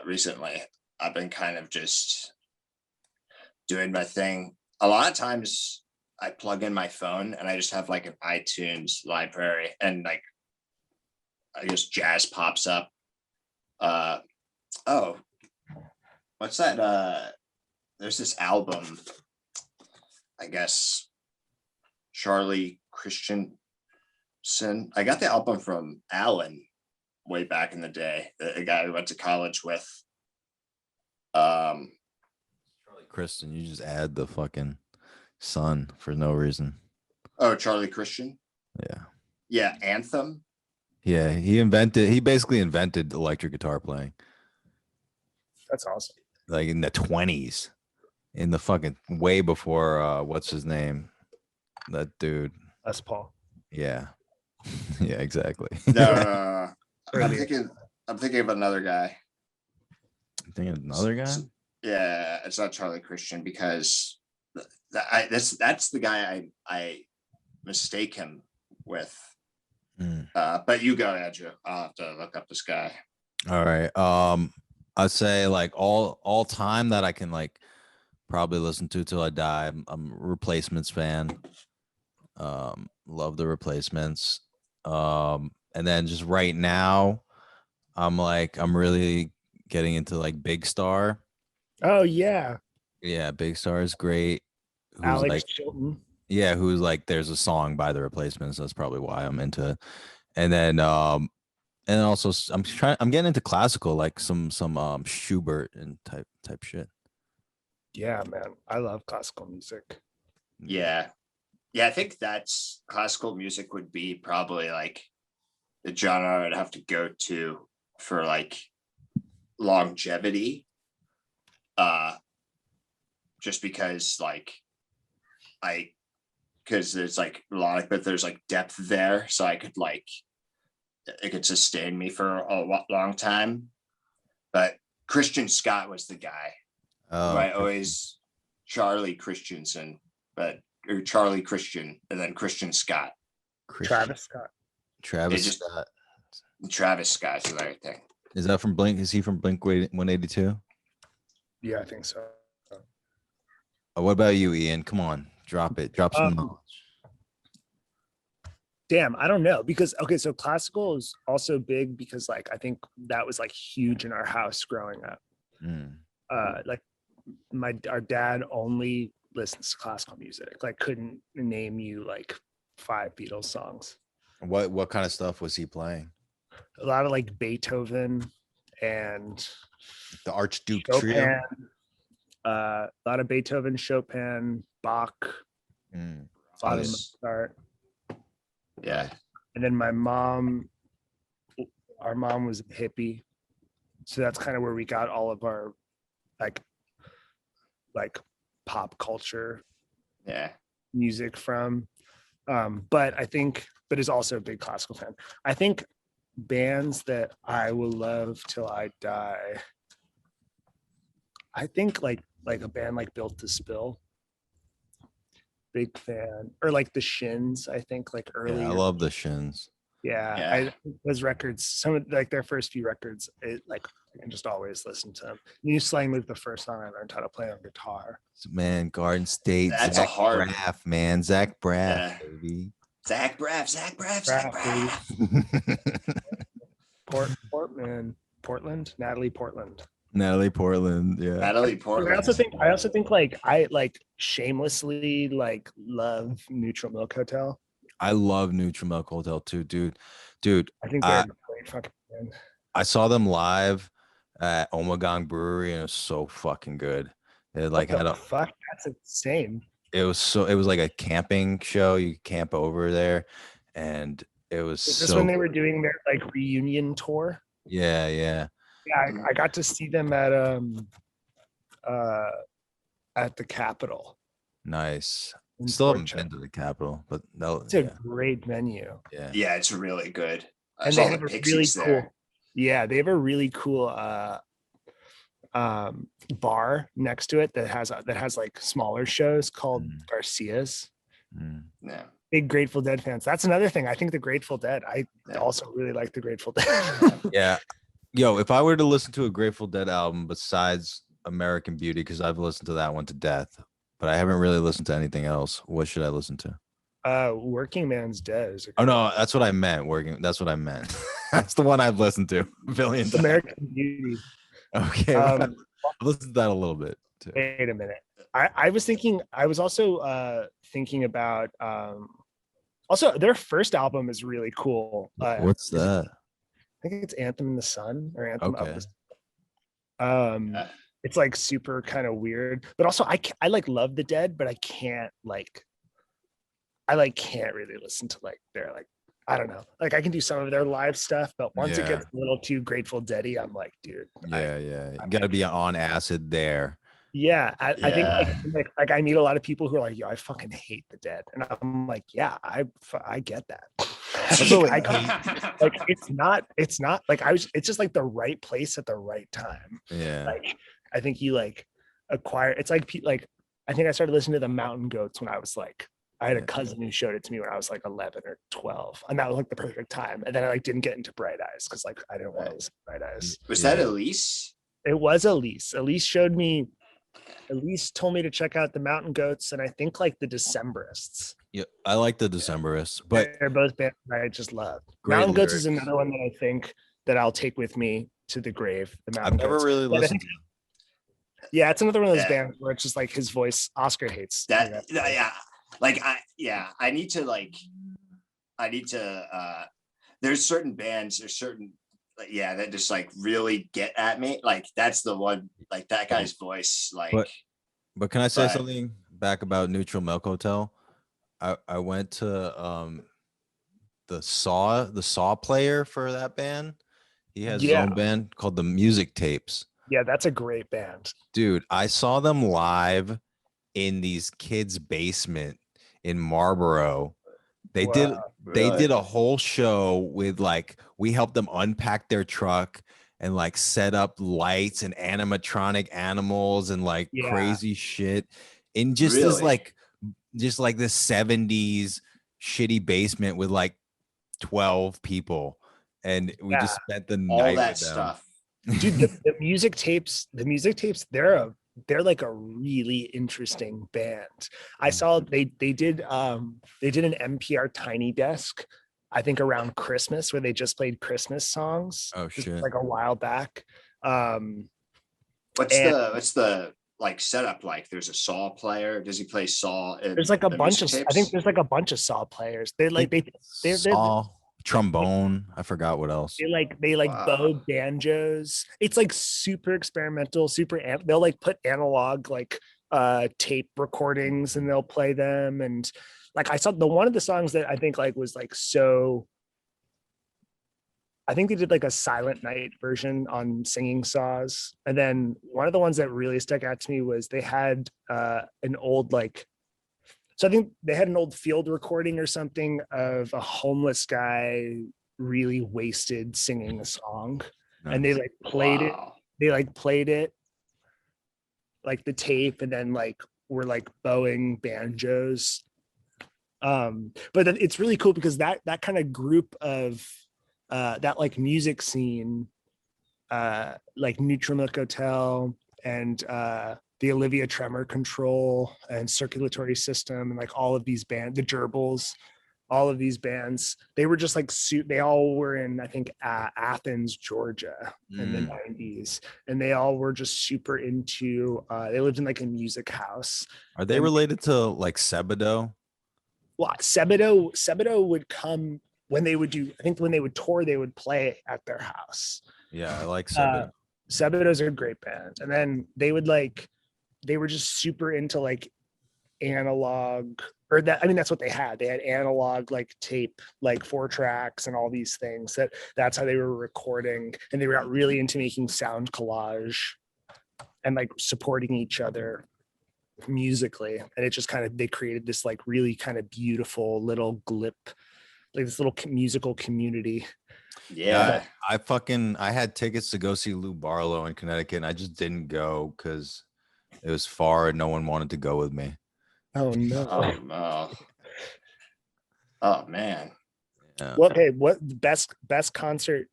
recently. I've been kind of just doing my thing. A lot of times I plug in my phone and I just have like an iTunes library, and like I guess jazz pops up. Oh, what's that? There's this album, I guess, Charlie Christiansen. I got the album from Alan way back in the day, the guy we went to college with. Charlie Kristen, you just add the fucking son for no reason. Oh, Charlie Christian. Yeah. Yeah, Anthem. Yeah, he basically invented electric guitar playing. That's awesome. Like in the 20s. In the fucking way before what's his name? That dude. Les Paul. Yeah. Yeah, exactly. No. I'm Earlier. thinking of another guy. I'm thinking another guy. Yeah, it's not Charlie Christian, because that's the guy I mistake him with. But you go, Andrew. I'll have to look up this guy. All right. I'd say like all time that I can like probably listen to till I die. I'm a Replacements fan. Love the Replacements. And then just right now, I'm really getting into like Big Star. Oh yeah, Yeah, Big Star is great. Who's Alex like, Chilton. yeah, who's like, there's a song by the Replacements. That's probably why I'm into it. And then and also I'm getting into classical, like some Schubert and type shit. Yeah, man, I love classical music. Yeah. I think that's classical music would be probably like the genre I'd have to go to for like longevity. Just because like because there's like a lot of, but there's like depth there, so I could like it could sustain me for a long time. But Christian Scott was the guy. Oh, I always Charlie Christensen, or Charlie Christian, and then Christian Scott. Travis Scott. Travis Scott. Travis Scott's another thing. Is that from Blink? Is he from Blink 182? Yeah, I think so. What about you, Ian? Come on, drop it. Drop some knowledge. Damn, I don't know, because okay, so classical is also big because like I think that was like huge in our house growing up. Like our dad only listens to classical music. Like couldn't name you like 5 Beatles songs. What kind of stuff was he playing? A lot of like Beethoven and The Archduke Chopin. Trio. A lot of Beethoven, Chopin, Bach, a lot of Mozart. Yeah. And then our mom was a hippie, so that's kind of where we got all of our like pop culture music from. But is also a big classical fan. I think bands that I will love till I die, I think like a band like Built to Spill, big fan, or like the Shins. I think like early. Yeah, I love the Shins. Yeah. Those records, some of like their first few records, I can just always listen to them. New Slang was the first song I learned how to play on guitar. Man, Garden State. That's Zach a hard Braff, man. Zach Braff, baby. Zach Braff. Portland, Natalie Portland. Natalie Portland, yeah. Natalie Portland. I also think like I like shamelessly like love Neutral Milk Hotel. I love Neutral Milk Hotel too, dude. I think they're a great fucking band. I saw them live at Omegang Brewery and it was so fucking good. It like had a fuck. That's insane. It was like a camping show. You camp over there, and it was. Is this when they were doing their like reunion tour? Yeah. Yeah, I got to see them at the Capitol. Nice. Still haven't been to the Capitol, but it's a great venue. Yeah, it's really good. And they have a really cool. Yeah, they have a really cool bar next to it that has like smaller shows called Garcia's. Yeah. big Grateful Dead fans. That's another thing. I think the Grateful Dead. I Yeah. also really like the Grateful Dead. Yeah. Yo, if I were to listen to a Grateful Dead album besides American Beauty, because I've listened to that one to death, but I haven't really listened to anything else, what should I listen to? Working Man's Dead is a Oh great no, that's what I meant. Working. That's what I meant. That's the one I've listened to a billion times. American Beauty. Okay, well, Um, I've listened to that a little bit too. wait a minute. I was thinking. I was also thinking about. Also, their first album is really cool. What's that? I think it's Anthem in the Sun or Anthem of Okay. the Sun. It's like super kind of weird, but also I like love the Dead, but I can't can't really listen to like their like I don't know, like I can do some of their live stuff, but once it Yeah. gets a little too Grateful Dead-y, I'm like, dude, Yeah, you got to be on acid there. I think Yeah. like I meet a lot of people who are like, yo, I fucking hate the Dead, and I'm like, yeah, I get that. Also, Like, like it's not like it's just like the right place at the right time. Yeah. Like I think you like acquire. It's like I think I started listening to the Mountain Goats when I was like. I had a cousin who showed it to me when I was like 11 or 12, and that was like the perfect time. And then I like didn't get into Bright Eyes because like I didn't want to listen to Bright Eyes. Was that Elise? It was Elise. Elise told me to check out the Mountain Goats, and I think like the Decemberists. Yeah, I like the Decemberists, but They're both bands that I just love. Great Mountain Goats is lyrics. another one that I think that I'll take with me to the grave. The Mountain I've never Goats. really But I listened think- to Yeah, it's another one of those Yeah. bands where it's just like his voice. Oscar hates That yeah. Like I need to there's certain bands, there's certain that just like really get at me. Like that's the one, like that guy's voice, like But can I say But- something back about Neutral Milk Hotel? I went to the Saw player for that band. He has his own band called the Music Tapes. Yeah, that's a great band. Dude, I saw them live in these kids' basement in Marlboro. They did Really? a whole show with like we helped them unpack their truck and like set up lights and animatronic animals and like Yeah. crazy shit in just this Really? like this 70s shitty basement with like 12 people, and we just spent the all night that with them. stuff. Dude, the music tapes, they're like a really interesting band. I saw they did an NPR Tiny Desk, I think around Christmas, where they just played Christmas songs. Oh just shit. like a while back. What's the like setup like? There's a Saw player. Does he play Saw? There's like a bunch of I think there's like a bunch of Saw players. They're Saw, trombone. I forgot what else. they Wow. bow banjos. It's like super experimental, they'll like put analog like tape recordings and they'll play them. And like I saw one of the songs that I think like was like so I think they did like a Silent Night version on Singing Saws. And then one of the ones that really stuck out to me was they had an old so I think they had an old field recording or something of a homeless guy really wasted singing a song. And they like played it. They like played it like the tape, and then like were like bowing banjos. But then it's really cool because that kind of group of that like music scene, like Neutral Milk Hotel and the Olivia Tremor Control and Circulatory System and like all of these bands, the Gerbils, all of these bands, they were just like they all were in I think Athens, Georgia in the 90s, and they all were just super into they lived in like a music house. Are they related to like Sebadoh? Well, Sebadoh would come when they would do, I think when they would tour, they would play at their house. Yeah, I like Sebadoh. Sebadoh's a great band. And then they were just super into like analog, or that, I mean, that's what they had. They had analog like tape, like 4 tracks and all these things. That's how they were recording. And they got really into making sound collage and like supporting each other musically. And it just kind of, they created this like really kind of beautiful little glip, like this little musical community. Yeah. I had tickets to go see Lou Barlow in Connecticut, and I just didn't go because it was far and no one wanted to go with me. Oh no. Oh no. Oh man. Yeah. Well, okay, what the best concert?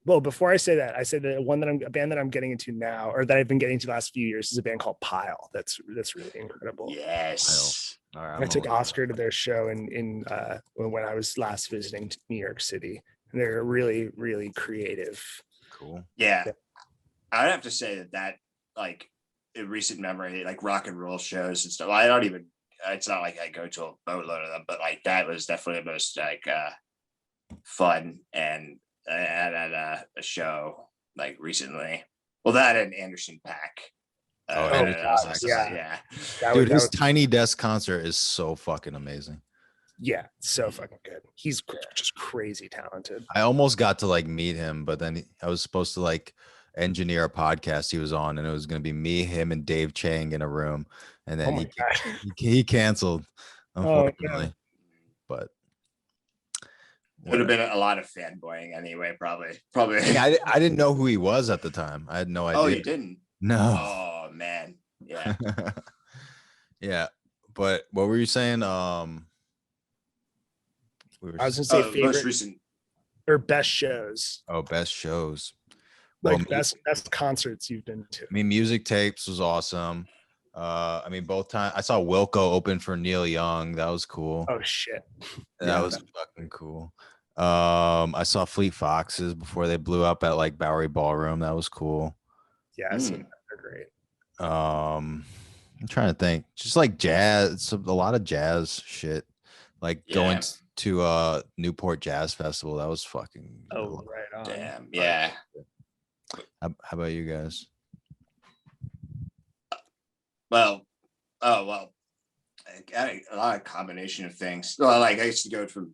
Well, before I say that, I said that a band that I'm getting into now, or that I've been getting into the last few years, is a band called Pile. That's really incredible. Yes. All right, I took always- Oscar to their show when I was last visiting New York City, and they're really creative. cool. Yeah. I would have to say that like in recent memory, like rock and roll shows and stuff. I don't even. It's not like I go to a boatload of them, but like that was definitely the most like fun. And I had a show like recently. Well, that and Anderson Paak. Anderson Paak. Yeah. Dude, his Tiny Desk concert is so fucking amazing. Yeah, so fucking good. He's just crazy talented. I almost got to like meet him, but then I was supposed to like engineer a podcast he was on, and it was going to be me, him, and Dave Chang in a room, and then Oh my God. he canceled, unfortunately. But Would have been a lot of fanboying anyway, probably. Yeah, I didn't know who he was at the time. I had no idea. Oh, you didn't? No. Oh man. Yeah. Yeah. But what were you saying? We were I was gonna say Most favorite recent. or best shows, best shows. like Well, best concerts you've been to. I mean, Music Tapes was awesome. I mean, both times I saw Wilco open for Neil Young. That was cool. Oh shit. That yeah. was fucking cool. I saw Fleet Foxes before they blew up at like Bowery Ballroom. That was cool. Yeah, I've seen that. They're great. I'm trying to think. Just like jazz, a lot of jazz shit. Like going to Newport Jazz Festival. That was fucking. Oh, right on. Damn. Yeah. How about you guys? Well, a lot of combination of things. Well, like I used to go from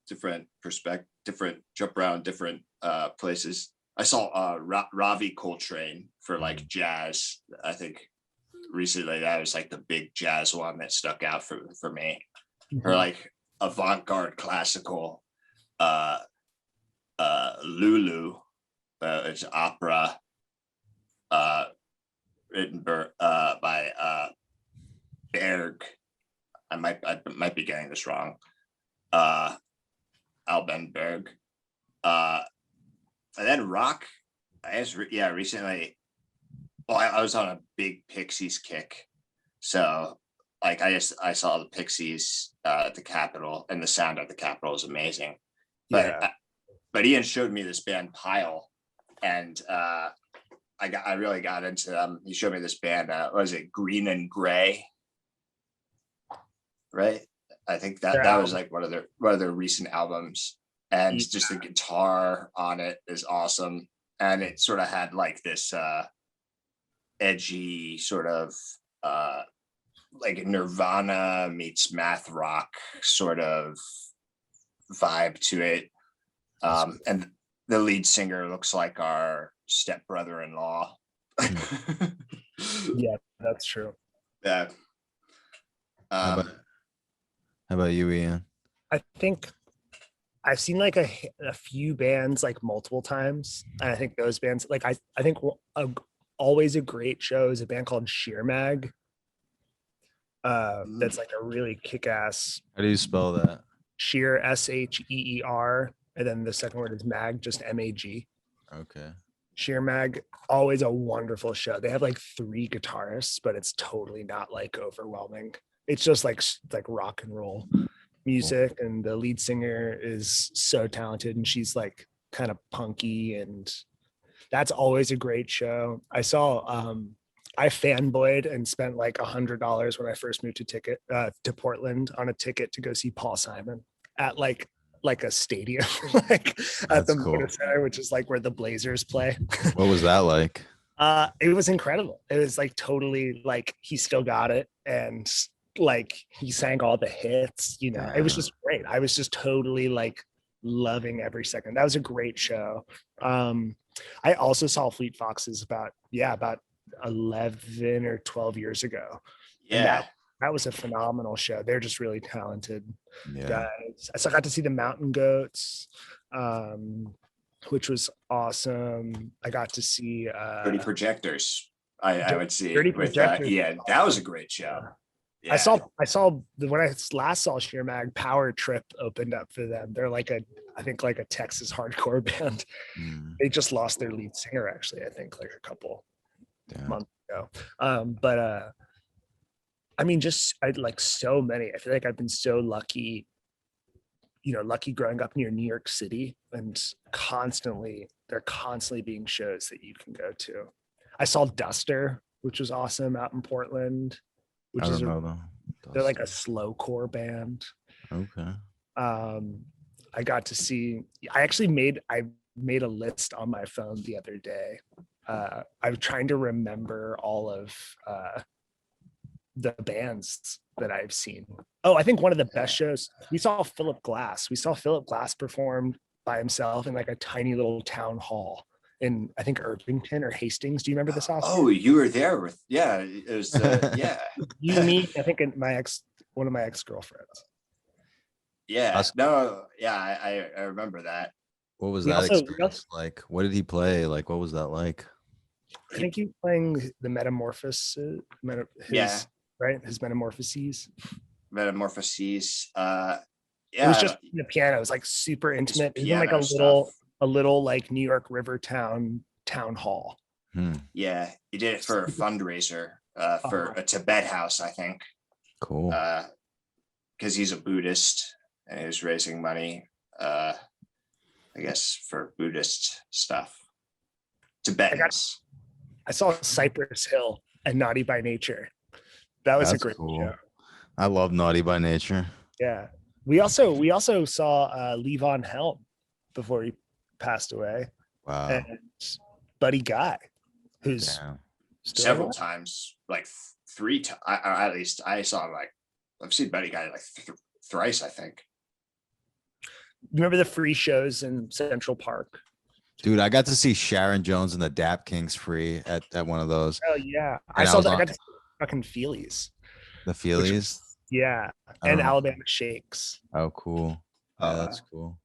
different jump around different places. I saw Ravi Coltrane for like jazz. I think recently that was like the big jazz one that stuck out for me. Or like avant-garde classical Lulu. It's opera written by Berg. I might be getting this wrong. Alben Berg. And then rock. Recently. Well, I was on a big Pixies kick, so like I saw the Pixies at the Capitol, and the sound at the Capitol is amazing. But Ian showed me this band Pile, and I really got into them. He showed me this band. What was it, Green and Gray? Right. I think that was like one of their recent albums, and just the guitar on it is awesome, and it sort of had like this edgy sort of like Nirvana meets math rock sort of vibe to it. And the lead singer looks like our stepbrother-in-law. Yeah, that's true. Yeah. How about you, Ian? I think I've seen like a few bands like multiple times, and I think those bands, like I think always a great show is a band called Sheer Mag. That's like a really kick-ass. How do you spell that? Sheer, SHEER, and then the second word is Mag, just MAG. Okay. Sheer Mag, always a wonderful show. They have like 3 guitarists, but it's totally not like overwhelming. It's just like rock and roll music, and the lead singer is so talented, and she's like kind of punky, and that's always a great show. I saw I fanboyed and spent like $100 when I first moved to Portland on a ticket to go see Paul Simon at like a stadium, like at the Moda Center, which is like where the Blazers play. What was that like? It was incredible. It was like totally like he still got it, and like he sang all the hits, you know. It was just great. I was just totally like loving every second. That was a great show. I also saw Fleet Foxes about 11 or 12 years ago. Yeah. That was a phenomenal show. They're just really talented Yeah. guys. So I got to see the Mountain Goats, which was awesome. I got to see 30 Projectors. I would see 30 with Projectors. yeah, that was a great show. Yeah. I saw when I last saw Sheer Mag, Power Trip opened up for them. They're like I think like a Texas hardcore band. Mm, They just lost their lead singer, actually, I think like a couple damn. months ago. But I mean, just I like so many. I feel like I've been so lucky, lucky growing up near New York City, and they're constantly being shows that you can go to. I saw Duster, which was awesome out in Portland, which I is don't know though. they're like a slowcore band. Okay. I got to see. I made a list on my phone the other day. I'm trying to remember all of the bands that I've seen. Oh, I think one of the best shows, we saw Philip Glass. We saw Philip Glass perform by himself in like a tiny little town hall in, I think, Irvington or Hastings. Do you remember this, Oscar? Oh, you were there with, yeah, it was, yeah. You, me, I think one of my ex-girlfriends. Yeah, no, yeah, I remember that. What was We that also- we experience like? What did he play? Like, what was that like? I think he was playing the Metamorphosis, Yeah. right? His Metamorphoses. Metamorphoses. It was Yeah, just the piano. It was like super intimate. It was in like piano a little like New York Rivertown town hall. yeah, he did it for a fundraiser for a Tibet house, I think, Cool. because he's a Buddhist and he was raising money, I guess, for Buddhist stuff. Tibetans. I saw Cypress Hill and Naughty by Nature. That was a That's great cool. show. I love Naughty by Nature. Yeah. We also saw Levon Helm before he passed away. Wow. And Buddy Guy, who's Damn. still Several alive. times, like 3 times, at least I saw him, like, I've seen Buddy Guy like thrice, I think. Remember the free shows in Central Park? Dude, I got to see Sharon Jones and the Dap Kings free at one of those. Oh yeah. And I was got to see fucking Feelies. the Feelies. Yeah. I And don't know. Alabama Shakes. Oh, cool. Yeah, that's cool.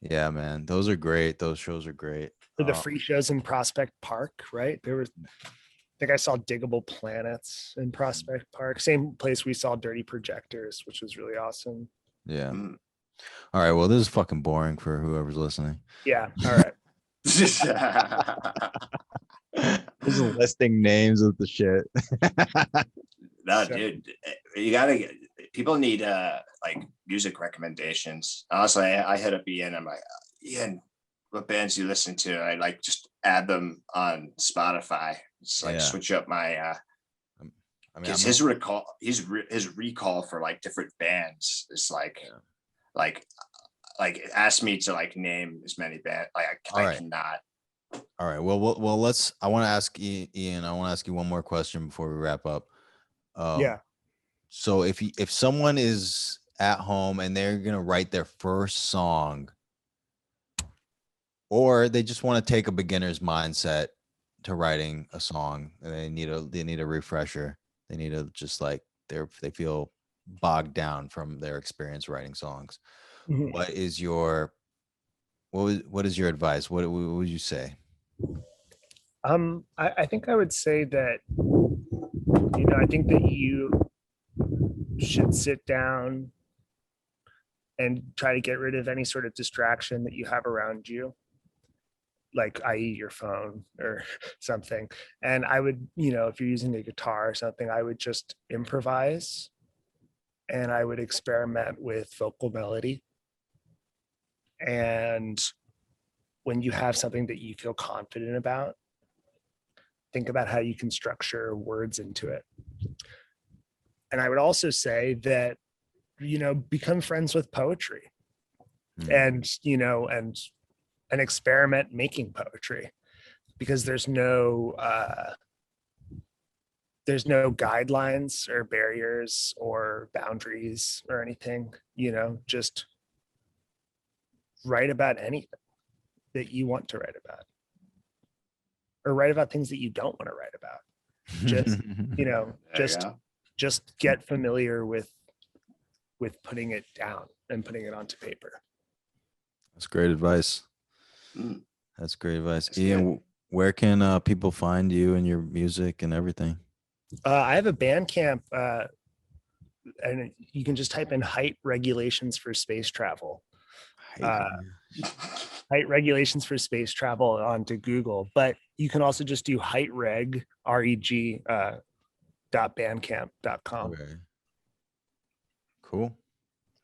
Yeah, man. Those are great. Those shows are great. For the free shows in Prospect Park, right? I think I saw Diggable Planets in Prospect Park. Same place we saw Dirty Projectors, which was really awesome. Yeah. Mm. All right. Well, this is fucking boring for whoever's listening. Yeah. All right. Just listing names of the shit. No, So- dude, you gotta get, people need like music recommendations. Honestly, I hit up Ian. I'm like, Ian, what bands you listen to? I like just add them on Spotify. It's like Yeah. switch up my I mean, because his recall for like different bands is like like ask me to like name as many bands. Like All I right. cannot. all right. Well, let's. I want to ask Ian. I want to ask you one more question before we wrap up. Yeah. So if someone is at home and they're gonna write their first song, or they just want to take a beginner's mindset to writing a song, and they need a refresher. They need to just like they feel bogged down from their experience writing songs. Mhm. What is your advice? What would you say? I think I would say that, I think that you should sit down and try to get rid of any sort of distraction that you have around you, like i.e. your phone or something. And I would, if you're using a guitar or something, I would just improvise and I would experiment with vocal melody. And when you have something that you feel confident about, think about how you can structure words into it. And I would also say that, become friends with poetry and experiment making poetry, because there's no guidelines or barriers or boundaries or anything. Just write about anything that you want to write about, or write about things that you don't want to write about. Just There you go. just get familiar with putting it down and putting it onto paper. That's great advice. Mm. That's great advice. That's Ian, good. where can people find you and your music and everything? I have a Bandcamp. and you can just type in height regulations for space travel. Uh, height regulations for space travel onto Google, but you can also just do height reg, reg, .bandcamp.com. Okay. Cool.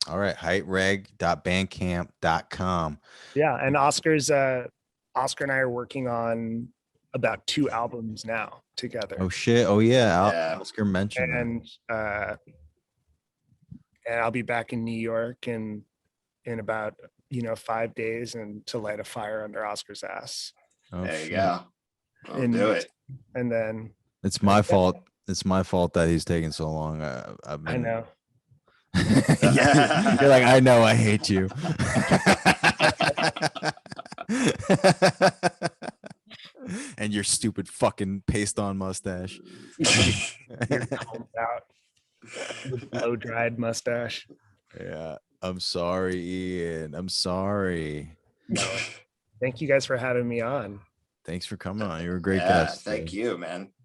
All right. heightreg.bandcamp.com. Yeah. And Oscar and I are working on about 2 albums now together. Oh shit. Oh yeah. Yeah. Oscar mentioned that. And I'll be back in New York in about 5 days, and to light a fire under Oscar's ass. Oh, There you shit. go. We'll And- do it. And then It's my fault. It's my fault that he's taking so long. I know. Yeah, you're like, I know, I hate you. And your stupid fucking paste on mustache. You're combed out with blow dried mustache. Yeah, I'm sorry, Ian. I'm sorry. No. Thank you guys for having me on. Thanks for coming on. You're a great Yeah, guest. thank you, man.